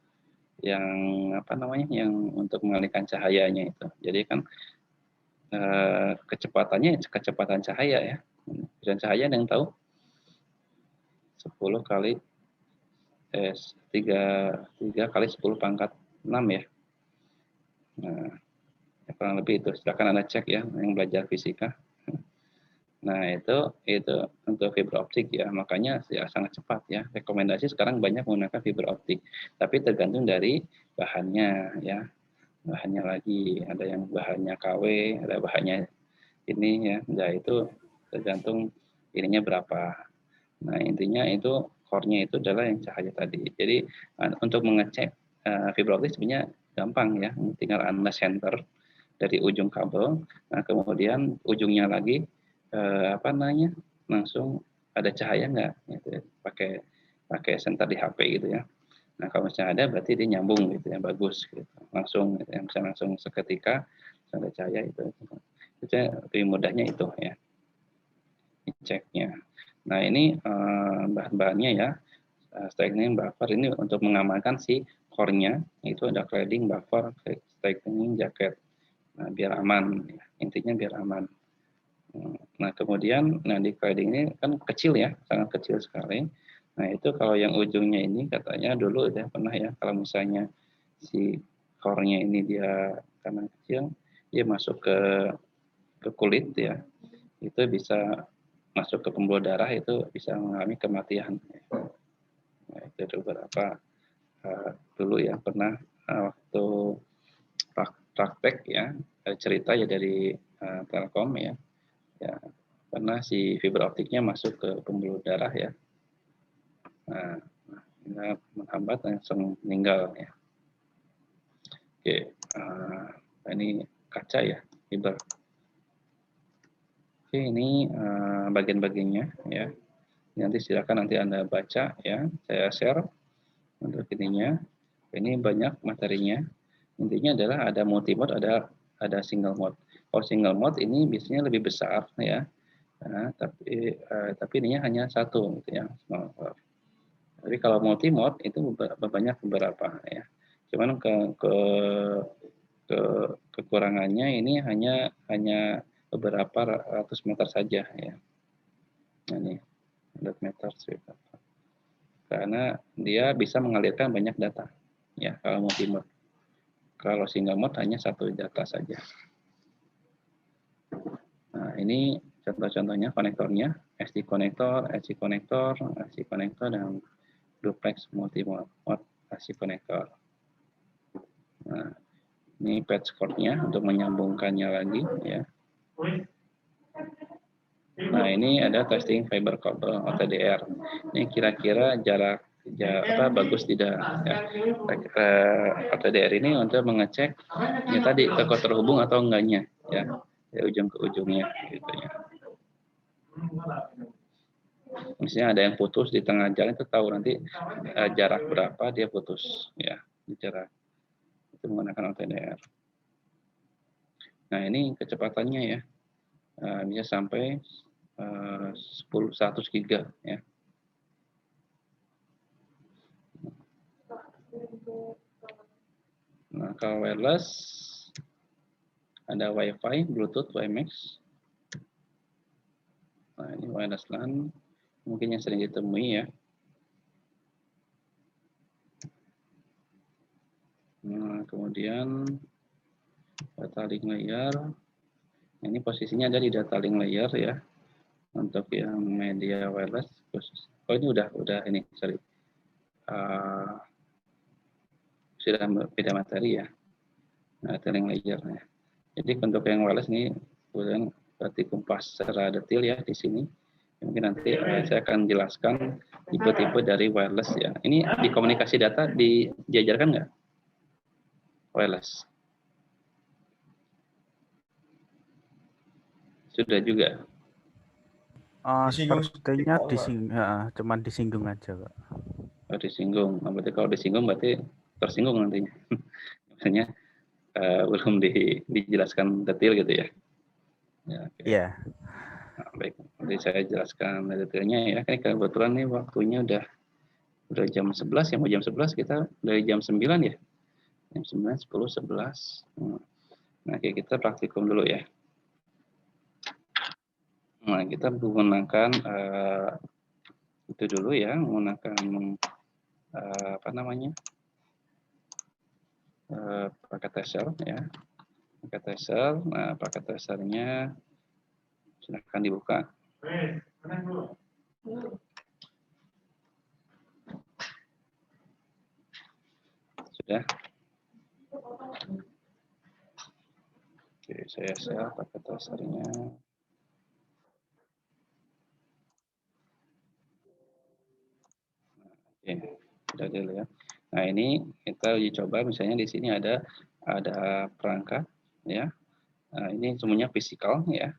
apa namanya, yang untuk mengalihkan cahayanya itu. Jadi kan kecepatan cahaya ya. Dan cahaya yang tahu 10 kali 3 kali 10 pangkat 6 ya. Nah, kurang lebih itu. Silakan Anda cek ya yang belajar fisika. Nah, itu untuk fiber optik ya. Makanya ya sangat cepat ya. Rekomendasi sekarang banyak menggunakan fiber optik. Tapi tergantung dari bahannya ya. Bahannya lagi, ada yang bahannya KW, ada bahannya ini ya. Nah, itu tergantung ininya berapa. Nah, intinya itu core-nya itu adalah yang cahaya tadi. Jadi untuk mengecek fiber optik sebenarnya gampang ya. Tinggal Anda center dari ujung kabel. Nah, kemudian ujungnya lagi apa namanya, langsung ada cahaya nggak? Gitu, pakai center di HP gitu ya. Nah, kalau misalnya ada berarti dia nyambung gitu ya, bagus gitu. Langsung gitu, yang bisa langsung seketika ada cahaya itu lebih mudahnya itu ya. Ceknya. Nah, ini bahan-bahannya ya. Strengthening buffer ini untuk mengamankan si core-nya, itu ada cladding buffer, strengthening jacket. Nah, biar aman ya. Intinya biar aman. Nah, kemudian di cladding ini kan kecil ya, sangat kecil sekali. Nah, itu kalau yang ujungnya ini katanya dulu udah pernah ya, kalau misalnya si core-nya ini dia karena kecil, dia masuk ke kulit ya, itu bisa masuk ke pembuluh darah, itu bisa mengalami kematian. Nah, itu ada beberapa dulu ya pernah waktu praktek ya, cerita ya dari Telkom ya, karena si fiber optiknya masuk ke pembuluh darah ya. Nah, menghambat langsung meninggal ya. Oke, ini kaca ya, fiber. Oke, ini bagian-bagiannya ya. Nanti silakan nanti Anda baca ya. Saya share untuk ininya. Ini banyak materinya. Intinya adalah ada multi mode, ada single mode. Kalau single mode ini biasanya lebih besar ya. Nah, tapi ininya hanya satu gitu ya. Tapi kalau multi mode itu banyak beberapa ya. Cuman kekurangannya ini hanya beberapa ratus meter saja ya. Nah, ini 100 meter karena dia bisa mengalirkan banyak data ya kalau multi mode. Kalau single mode hanya satu data saja. Nah, ini contoh-contohnya konektornya, SD konektor, AC konektor, AC konektor, dan duplex multi mode AC konektor. Nah, ini patch cord-nya untuk menyambungkannya lagi ya. Nah, ini ada testing fiber kabel OTDR. Ini kira-kira jarak bagus tidak ya. OTDR ini untuk mengecek ya tadi kekot terhubung atau enggaknya ya, dari ujung ke ujungnya gitu ya. Misalnya ada yang putus di tengah jalan, itu tahu nanti jarak berapa dia putus ya, jarak itu menggunakan OTDR. Nah, ini kecepatannya ya, bisa sampai 100 giga ya. Nah, kalau wireless ada Wi-Fi, Bluetooth, WiMAX. Nah, ini wireless LAN mungkin yang sering ditemui ya. Nah, kemudian data link layer. Nah, ini posisinya ada di data link layer ya. Untuk yang media wireless khusus. Oh, ini udah ini, sorry. Sudah beda materi ya. Nah, data link layer ya. Jadi untuk yang wireless ini kemudian berarti kumpas secara detail ya di sini. Mungkin nanti saya akan jelaskan tipe-tipe dari wireless ya. Ini di komunikasi data diajarkan nggak? Wireless. Sudah juga. Sepertinya cuman disinggung aja, Pak. Oh, disinggung. Nah, berarti kalau disinggung berarti tersinggung nantinya. Maksudnya belum dijelaskan detail gitu ya. Ya, okay. Iya. Nah, baik, nanti saya jelaskan detailnya ya. Kebetulan nih waktunya udah jam 11 ya, mau jam 11 kita dari jam 9 ya. Jam 9, 10, 11. Nah, kita praktikum dulu ya. Nah, kita menggunakan itu dulu ya, menggunakan apa namanya? Paket tracer ya. Paket tracer. Nah, paket tracernya silakan dibuka. Sudah. Oke, saya share paket tracernya. Oke, sudah dulu ya. Nah, ini kita uji coba, misalnya di sini ada perangkat ya. Nah, ini semuanya fisikal ya.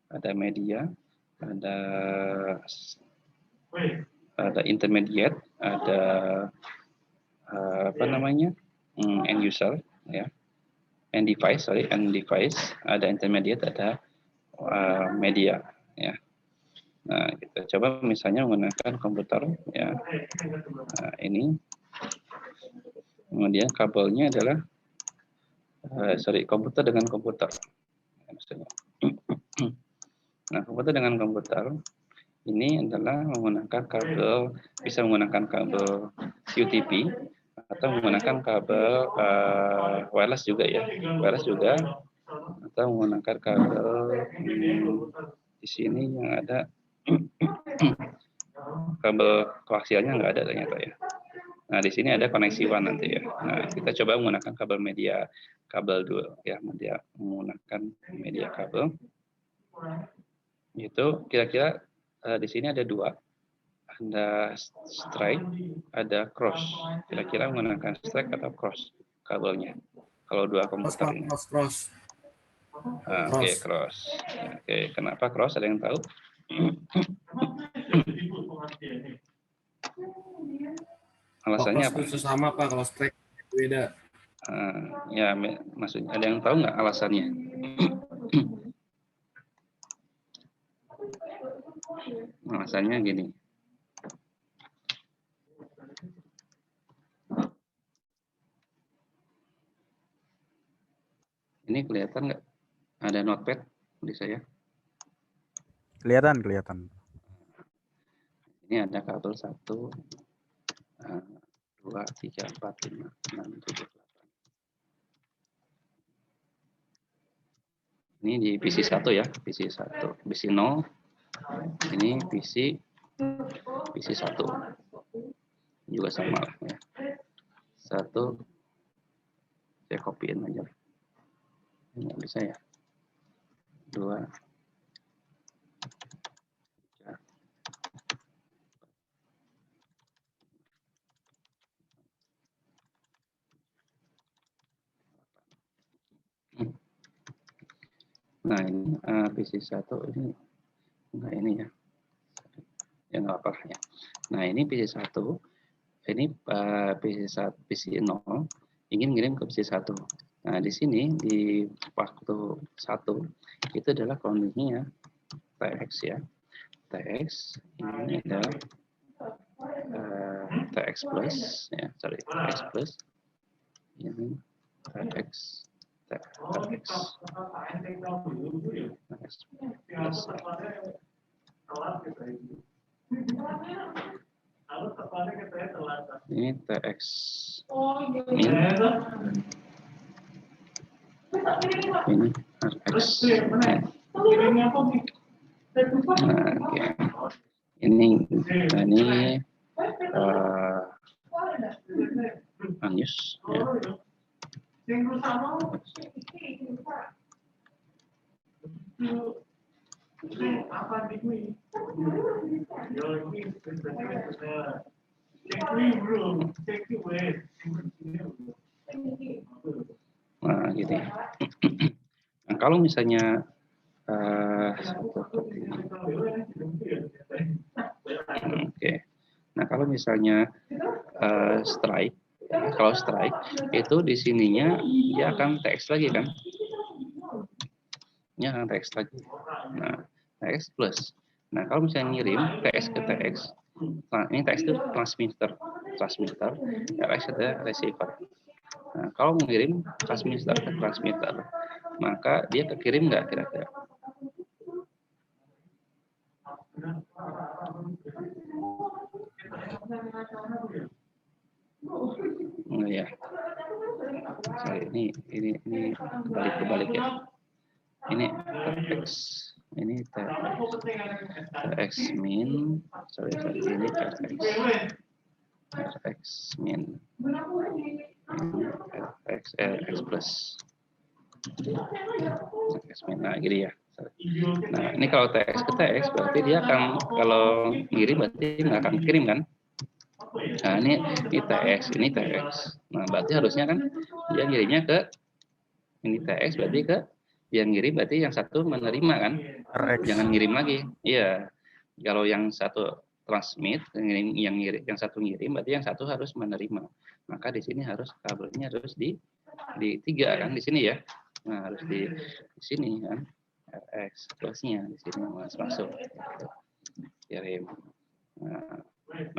Ada media, ada intermediate, ada apa namanya? End user ya. End device, ada intermediate, ada media ya. Nah, kita coba misalnya menggunakan komputer ya. Nah, ini kemudian kabelnya adalah komputer dengan komputer. Misalnya. Nah, komputer dengan komputer ini adalah menggunakan kabel, bisa menggunakan kabel UTP atau menggunakan kabel wireless juga ya, wireless juga, atau menggunakan kabel di sini yang ada kabel koaksialnya nggak ada ternyata ya. Nah, di sini ada koneksi WAN nanti ya. Nah, kita coba menggunakan kabel media kabel dual ya, menggunakan media kabel. Itu kira-kira di sini ada dua. Ada straight, ada cross. Kira-kira menggunakan straight atau cross kabelnya. Kalau dua komputer ini. Cross. Oke, cross. Oke, kenapa cross? Ada yang tahu? Alasannya apa? Sama Pak, kalau strike beda. Ya, maksudnya ada yang tahu nggak alasannya? Alasannya gini. Ini kelihatan nggak? Ada notepad di saya? Kelihatan. Ini ada kabel 1, 2, 3, 4, 5, 6, 7, 8. Ini di PC 1 ya, PC 1. PC 0, ini PC 1. Juga sama lah ya. 1, saya copyin aja. Ini nggak bisa ya. 2, 3. Nah, ini PC 1 ini enggak ini ya. Ya nggak apa ya. Nah, ini PC 1. Ini PC 0 ingin ngirim ke PC 1. Nah, di sini di waktu 1 itu adalah kondisinya TX ya. TX ini adalah TX plus ya, TX plus. Ini TX plus. Ini TX min, ini RX. Nah, okay. Ini unus ya. Nah, gitu ya. Nah, kalau misalnya oke. Nah, kalau misalnya strike, kalau strike itu di sininya dia akan TX lagi kan? Ini akan TX lagi. Nah, TX plus. Nah, kalau misalnya ngirim TX ke TX, ini TX itu transmitter, TX adalah receiver. Nah, kalau mengirim transmitter ke transmitter, maka dia kekirim nggak kira-kira? Enggak ya. Ini kebalik ya. Ini TX, ini TX min, ini TX min, TX plus, TX min. Nah, gini ya. Nah, ini kalau TX ke TX berarti dia akan, kalau ngirim berarti nggak akan kirim kan? Nah, ini TX, ini TX. Nah, berarti harusnya kan dia ngirimnya ke ini TX, berarti ke yang ngirim berarti yang satu menerima kan? RX. Jangan ngirim lagi. Iya. Kalau yang satu transmit, yang satu ngirim, berarti yang satu harus menerima. Maka di sini harus kabelnya harus di 3 kan di sini ya. Nah, harus di sini kan. RX plusnya di sini masuk. Kirim. Nah,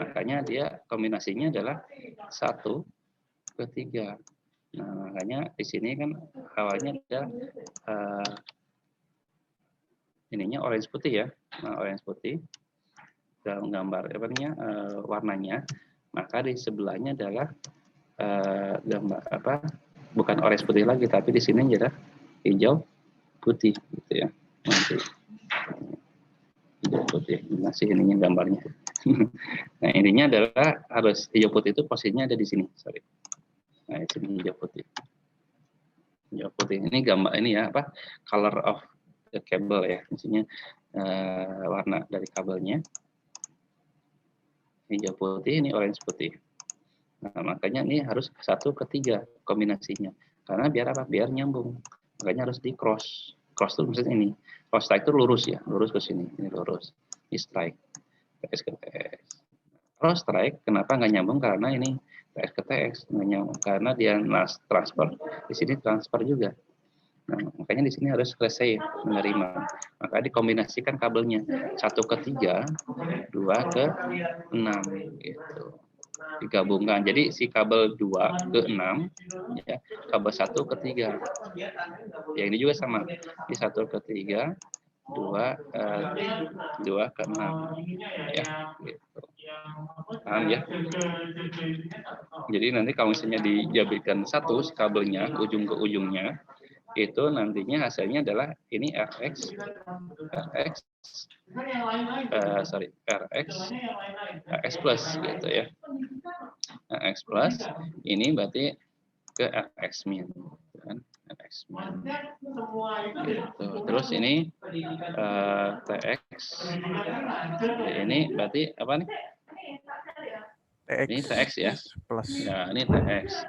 makanya dia kombinasinya adalah 1 ke 3. Nah, makanya di sini kan awalnya ada ininya orange putih ya. Nah, orange putih dalam gambar warnanya, maka di sebelahnya adalah gambar bukan orange putih lagi, tapi di sini adalah hijau putih gitu ya. Nanti hijau putih masih ininya gambarnya. Nah, intinya adalah harus hijau putih itu posisinya ada di sini, sorry. Nah, di sini hijau putih. Hijau putih ini gambar ini ya color of the cable ya, maksudnya warna dari kabelnya. Hijau putih, ini orange putih. Nah, makanya ini harus 1 ke 3 kombinasinya. Karena biar apa? Biar nyambung. Makanya harus di cross. Cross itu maksudnya ini. Cross strike itu lurus ya, lurus ke sini. Ini lurus. Di strike. TX ke TX. Cross strike, kenapa nggak nyambung? Karena ini TX ke TX nggak nyambung. Karena dia transfer, di sini transfer juga. Nah, makanya di sini harus selesai menerima. Maka dikombinasikan kabelnya 1 ke 3, 2 ke 6 gitu. Digabungkan. Jadi si kabel 2 ke 6 ya, kabel 1 ke 3. Ya ini juga sama. Di 1 ke 3, 2 ke 6 ya gitu. Paham ya? Jadi nanti kalau misalnya dijadikan satu si kabelnya ujung ke ujungnya, itu nantinya hasilnya adalah ini RX plus gitu ya. RX plus ini berarti ke RX min kan, RX min gitu. Terus ini TX ini berarti apa nih? Ini TX ya. Plus. Nah, ini TX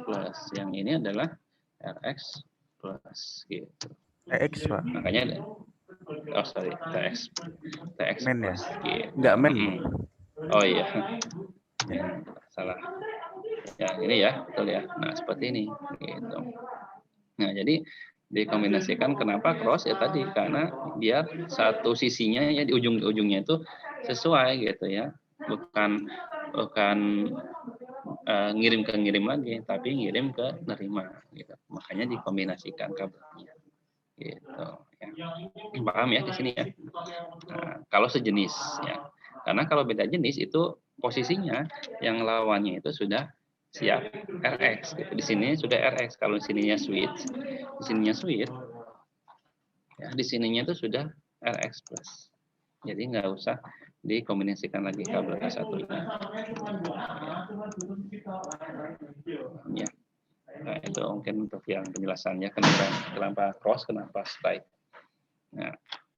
plus. Yang ini adalah RX plus gitu. TX, Pak. Makanya TX Men ya? plus gitu. Enggak men. Oh iya. Salah. Ya, ini ya, betul ya. Nah, seperti ini gitu. Nah, jadi dikombinasikan kenapa cross ya tadi karena biar satu sisinya ya di ujung-ujungnya itu sesuai gitu ya. Bukan ngirim ke ngirim lagi, tapi ngirim ke nerima gitu. Makanya dikombinasikan kabelnya. Gitu ya. Paham ya di sini ya. Nah, kalau sejenis ya. Karena kalau beda jenis itu posisinya yang lawannya itu sudah siap RX gitu. Di sini sudah RX, kalau di sininya switch, di sininya switch. Ya, di sininya itu sudah RX plus. Jadi nggak usah dikombinasikan lagi kabel ke satunya. Ya. Nah, itu mungkin untuk yang penjelasannya kenapa cross, kenapa strike.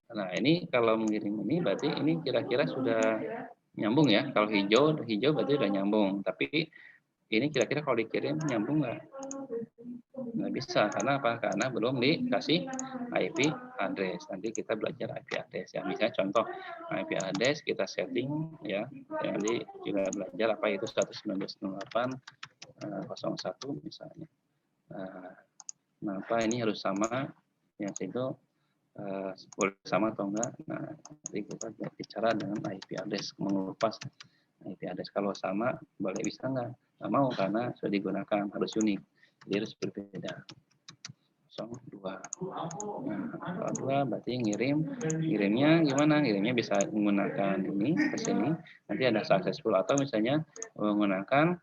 Nah, ini kalau mengirim ini berarti ini kira-kira sudah nyambung ya. Kalau hijau berarti udah nyambung. Tapi ini kira-kira kalau dikirim nyambung nggak? Nggak bisa. Karena apa? Karena belum dikasih IP address. Nanti kita belajar IP address ya. Misalnya contoh IP address kita setting ya. Jadi juga belajar apa itu 192.168.01 misalnya. Kenapa ini harus sama? Yang itu boleh sama atau enggak? Nah, nanti kita bicara dengan IP address, mengupas IP address. Kalau sama, boleh bisa enggak? Nggak mau karena sudah digunakan, harus unik. Jadi harus berbeda. 02. Nah, 02 berarti ngirimnya gimana? Ngirimnya bisa menggunakan ini ke sini. Nanti ada successful atau misalnya menggunakan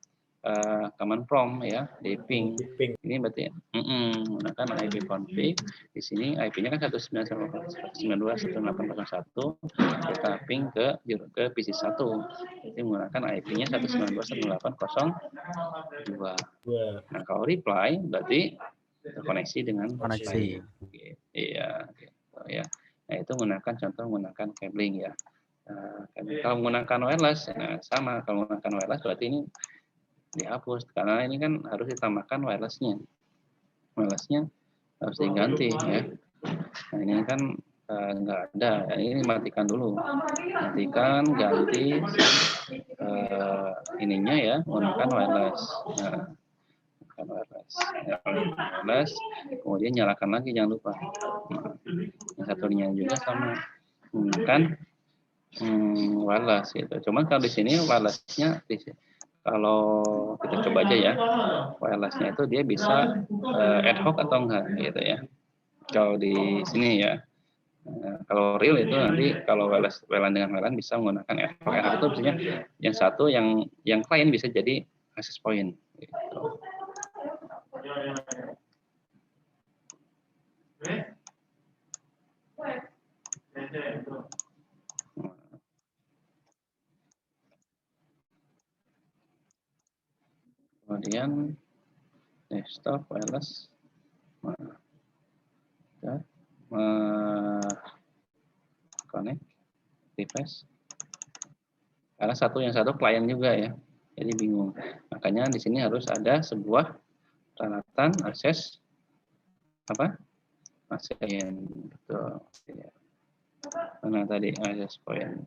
command prompt ya, di ping. Ini berarti menggunakan IP config. Di sini IP-nya kan 192.168.01. Kita ping ke PC 1. Jadi menggunakan IP-nya 192.168.02. Nah, kalau reply berarti terkoneksi dengan koneksi. Iya, gitu ya. Nah, itu menggunakan cabling ya. Kalau menggunakan wireless, nah sama. Kalau menggunakan wireless berarti ini dihapus karena ini kan harus ditambahkan wirelessnya. Wirelessnya harus diganti ya. Nah, ini kan nggak ada. Ini matikan dulu. Matikan, ganti ininya ya, menggunakan wireless. Nah, wireless, kemudian nyalakan lagi, jangan lupa. Yang satunya juga sama, kan wireless gitu. Cuman kalau di sini wirelessnya, kalau kita coba aja ya, wirelessnya itu dia bisa ad hoc atau enggak gitu ya. Kalau di sini ya, Kalau real itu nanti kalau WLAN dengan WLAN bisa menggunakan FLR, itu maksudnya yang satu yang klien bisa jadi access point. Gitu. Kemudian desktop wireless, connect device. Karena yang satu klien juga ya, jadi bingung. Makanya di sini harus ada sebuah peralatan akses apa? Akses betul. Mana tadi access point?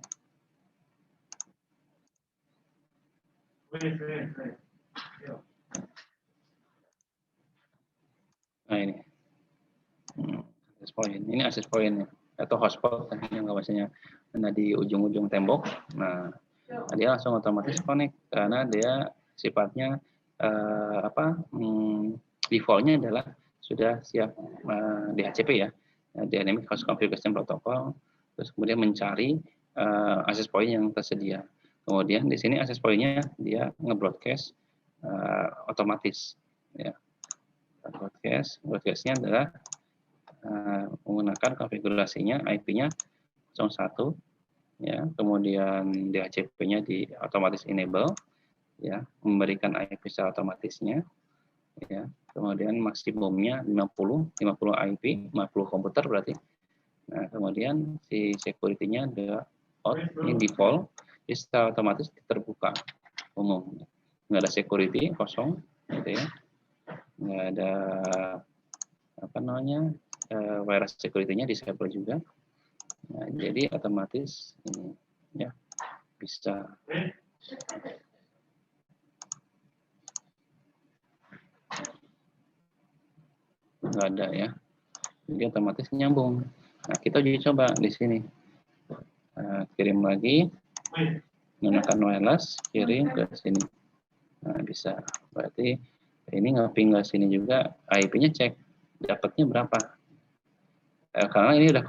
Nah ini, access point. Ini access point atau hotspot yang bahasanya. Nah di ujung-ujung tembok. Nah dia langsung otomatis connect karena dia sifatnya defaultnya adalah sudah siap DHCP ya, Dynamic Host Configuration Protocol. Terus kemudian mencari access point yang tersedia. Kemudian di sini access point-nya dia nge-broadcast otomatis. Ya. Broadcast-nya adalah menggunakan konfigurasinya IP-nya 01, ya, kemudian DHCP-nya di otomatis enable, ya, memberikan IP secara otomatisnya, ya, kemudian maksimumnya 50 IP, 50 komputer berarti. Nah, kemudian si security-nya ada ini default, jadi secara otomatis terbuka umum, nggak ada security, kosong, gitu ya, nggak ada virus security-nya disable juga. Nah, jadi otomatis ini ya bisa nggak ada ya, jadi otomatis nyambung. Nah, kita uji coba di sini, kirim lagi menggunakan wireless, kirim ke sini. Nah, bisa, berarti ini nge-ping ke sini juga, IP-nya cek dapatnya berapa, karena ini udah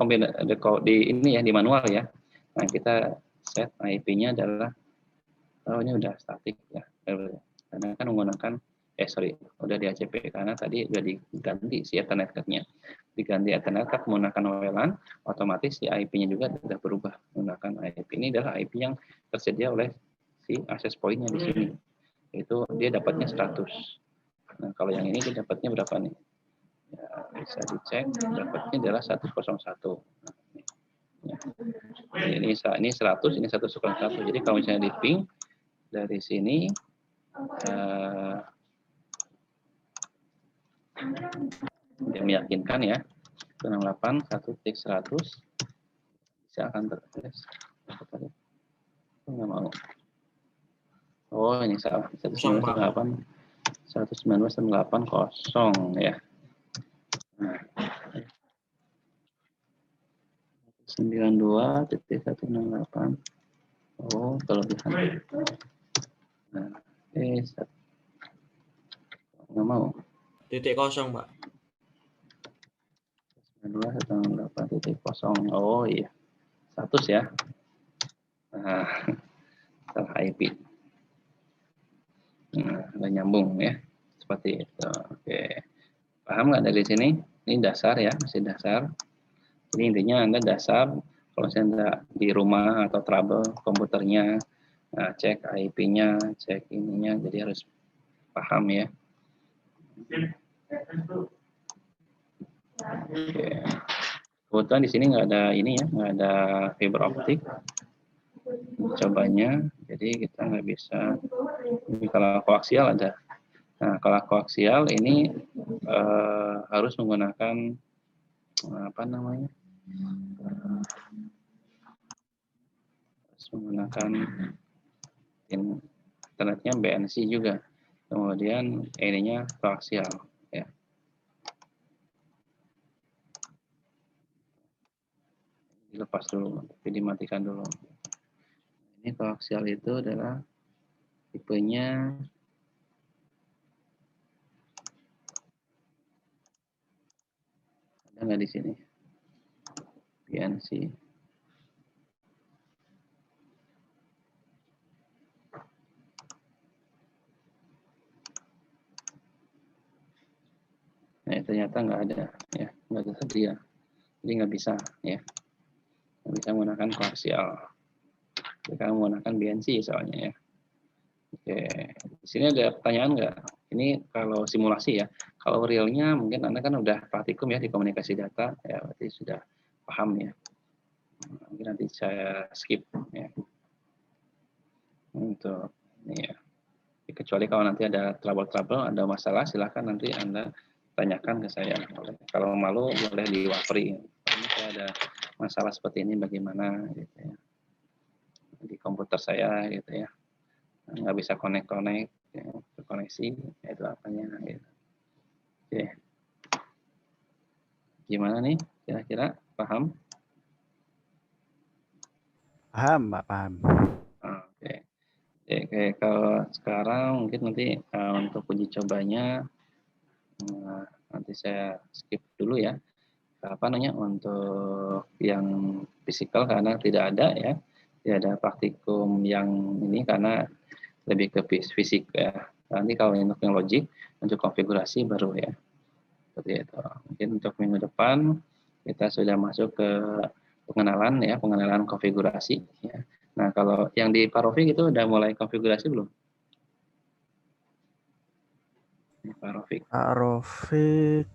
di ini ya, di manual ya. Nah, kita set IP-nya adalah, ini udah statik ya, karena kan menggunakan udah di DHCP karena tadi udah diganti si Ethernet card-nya, diganti Ethernet card menggunakan WLAN, otomatis si IP-nya juga sudah berubah menggunakan IP. Ini adalah IP yang tersedia oleh si access point-nya di sini, itu dia dapatnya 100. Nah, kalau yang ini dia dapatnya berapa nih? Ya, bisa dicek, dapatnya adalah 101. Ya. Ini 100, ini 101. Jadi kalau misalnya di ping dari sini, dia meyakinkan ya, 68 1.100 bisa akan tertes. Nggak mau. Oh, ini salah. 198 kosong ya. Nah, 92.168. Oh, kelebihan. Nah, nggak mau. Titik kosong, Pak. 92.168.0. Oh iya, 100 ya. Nah, salah IP. Nah, udah nyambung ya, seperti itu. Oke, paham nggak dari sini? Ini dasar ya, masih dasar. Jadi intinya Anda dasar, kalau Anda di rumah atau trouble komputernya, nah, cek IP-nya, cek ininya, jadi harus paham ya. Oke. Kebetulan di sini nggak ada ini ya, nggak ada fiber optik. Cobanya, jadi kita nggak bisa. Ini kalau koaksial ada. Nah, kalau koaksial ini harus menggunakan apa namanya? Harus menggunakan internetnya BNC juga. Kemudian ininya koaksial ya. Dilepas dulu, tapi dimatikan dulu. Ini koaksial itu adalah tipenya ada nggak di sini? BNC. Nah, ternyata nggak ada, ya, nggak tersedia. Jadi nggak bisa, ya, nggak bisa menggunakan koaksial. Kita menggunakan BNC soalnya, ya. Oke, di sini ada pertanyaan nggak? Ini kalau simulasi ya. Kalau realnya mungkin Anda kan udah praktikum ya di komunikasi data, ya berarti sudah paham ya. Mungkin nanti saya skip ya. Untuk ini ya. Kecuali kalau nanti ada trouble-trouble, ada masalah, silahkan nanti Anda tanyakan ke saya. Kalau malu boleh diwapri. Ini saya ada masalah seperti ini bagaimana gitu ya. Di komputer saya gitu ya. Nggak bisa connect ya, koneksi ya itu apanya gitu. Oke, gimana nih kira-kira paham? Paham, Pak, paham. Oke. Oke, kalau sekarang mungkin nanti untuk uji cobanya nanti saya skip dulu ya. Apa namanya untuk yang fisikal karena tidak ada ya, tidak ada praktikum yang ini karena lebih ke fisik ya. Nanti kalau untuk yang logik, untuk konfigurasi baru ya. Seperti itu. Mungkin untuk minggu depan kita sudah masuk ke pengenalan ya, pengenalan konfigurasi ya. Nah, kalau yang di Parofik itu udah mulai konfigurasi belum? Di Parofik. Pak Rofik,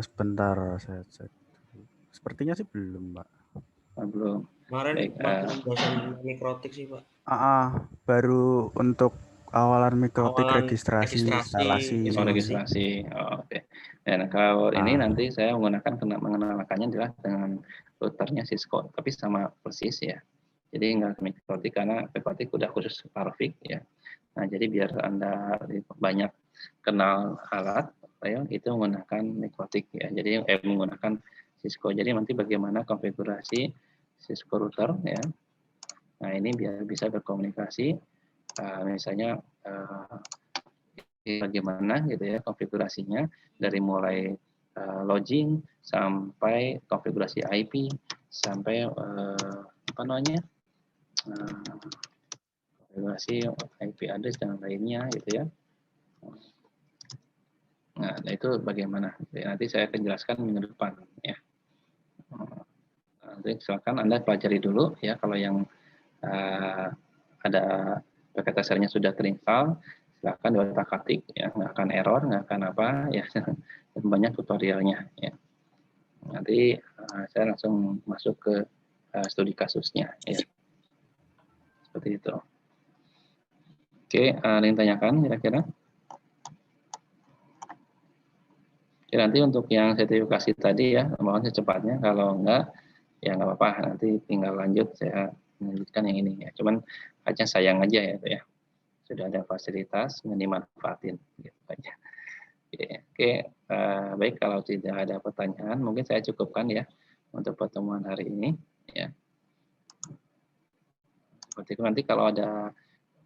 sebentar saya cek. Sepertinya sih belum, Pak. Belum. Kemarin Baik, waktu pembahasan mikrotik sih, Pak. Baru untuk awalan mikrotik Awalan registrasi, instalasi. registrasi. Oh, oke. Dan kalau ini nanti saya mengenalkannya adalah dengan routernya Cisco, tapi sama persis ya. Jadi nggak mikrotik karena mikrotik udah khusus Parofik ya. Nah, jadi biar Anda banyak kenal alat, ya, itu menggunakan mikrotik ya. Jadi menggunakan Cisco. Jadi nanti bagaimana konfigurasi Cisco router ya. Nah, ini biar bisa berkomunikasi, misalnya bagaimana gitu ya konfigurasinya dari mulai login sampai konfigurasi IP sampai apa namanya konfigurasi IP address dan lainnya gitu ya. Nah, itu bagaimana? Nanti saya akan jelaskan minggu depan ya. Nanti silakan Anda pelajari dulu ya kalau yang ada paket dasarnya sudah terinstall, silakan diotak-atik ya, nggak akan error, nggak akan apa ya, dan banyak tutorialnya ya. Nanti saya langsung masuk ke studi kasusnya ya. Seperti itu. Oke, ada yang tanyakan kira-kira? Oke, nanti untuk yang sertifikasi tadi ya, mohon secepatnya, kalau enggak ya nggak apa-apa, nanti tinggal lanjut saya melanjutkan yang ini ya. Cuman aja sayang aja ya, ya. Sudah ada fasilitas yang dimanfaatin gitu aja. Oke, baik, kalau tidak ada pertanyaan mungkin saya cukupkan ya untuk pertemuan hari ini ya. Seperti itu, nanti kalau ada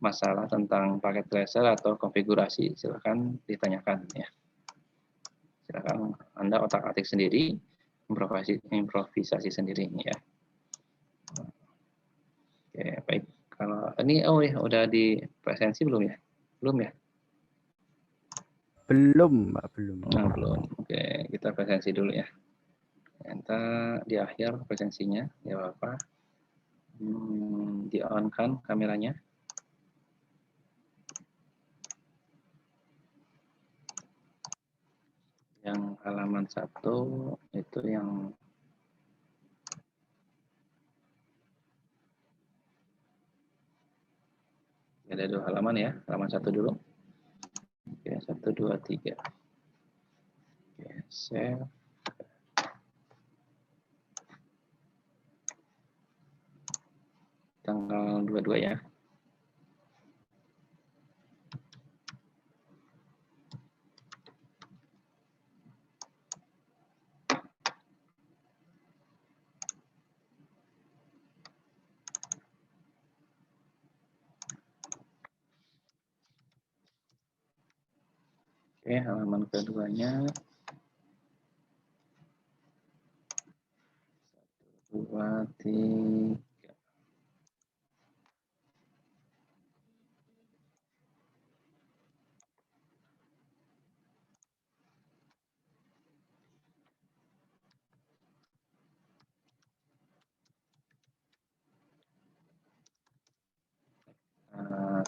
masalah tentang paket tracer atau konfigurasi silakan ditanyakan ya. Silakan Anda otak-atik sendiri, improvisasi sendiri ya. Oke, baik. Kalau ini ya udah di presensi belum ya? Belum ya? Belum, Mbak, belum. Nah, belum. Oke, kita presensi dulu ya. Entah di akhir presensinya, ya apa? Di on kan kameranya. Yang halaman 1 itu yang ada 2 halaman ya, halaman 1 dulu. Oke, 1, 2, 3. Oke, save. Tanggal 22 ya. Oke, halaman keduanya. 2, 3.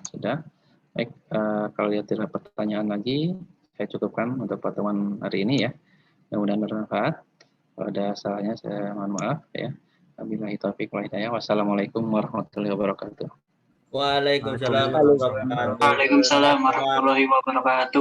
Sudah. Baik, kalau tidak ada pertanyaan lagi, saya cukupkan untuk pertemuan hari ini ya. Mudah-mudahan bermanfaat. Kalau ada salahnya saya mohon maaf ya. Wabillahi taufiq wal hidayah. Wassalamualaikum warahmatullahi wabarakatuh. Waalaikumsalam Waalaikumsalam. warahmatullahi wabarakatuh. Waalaikumsalam warahmatullahi wabarakatuh.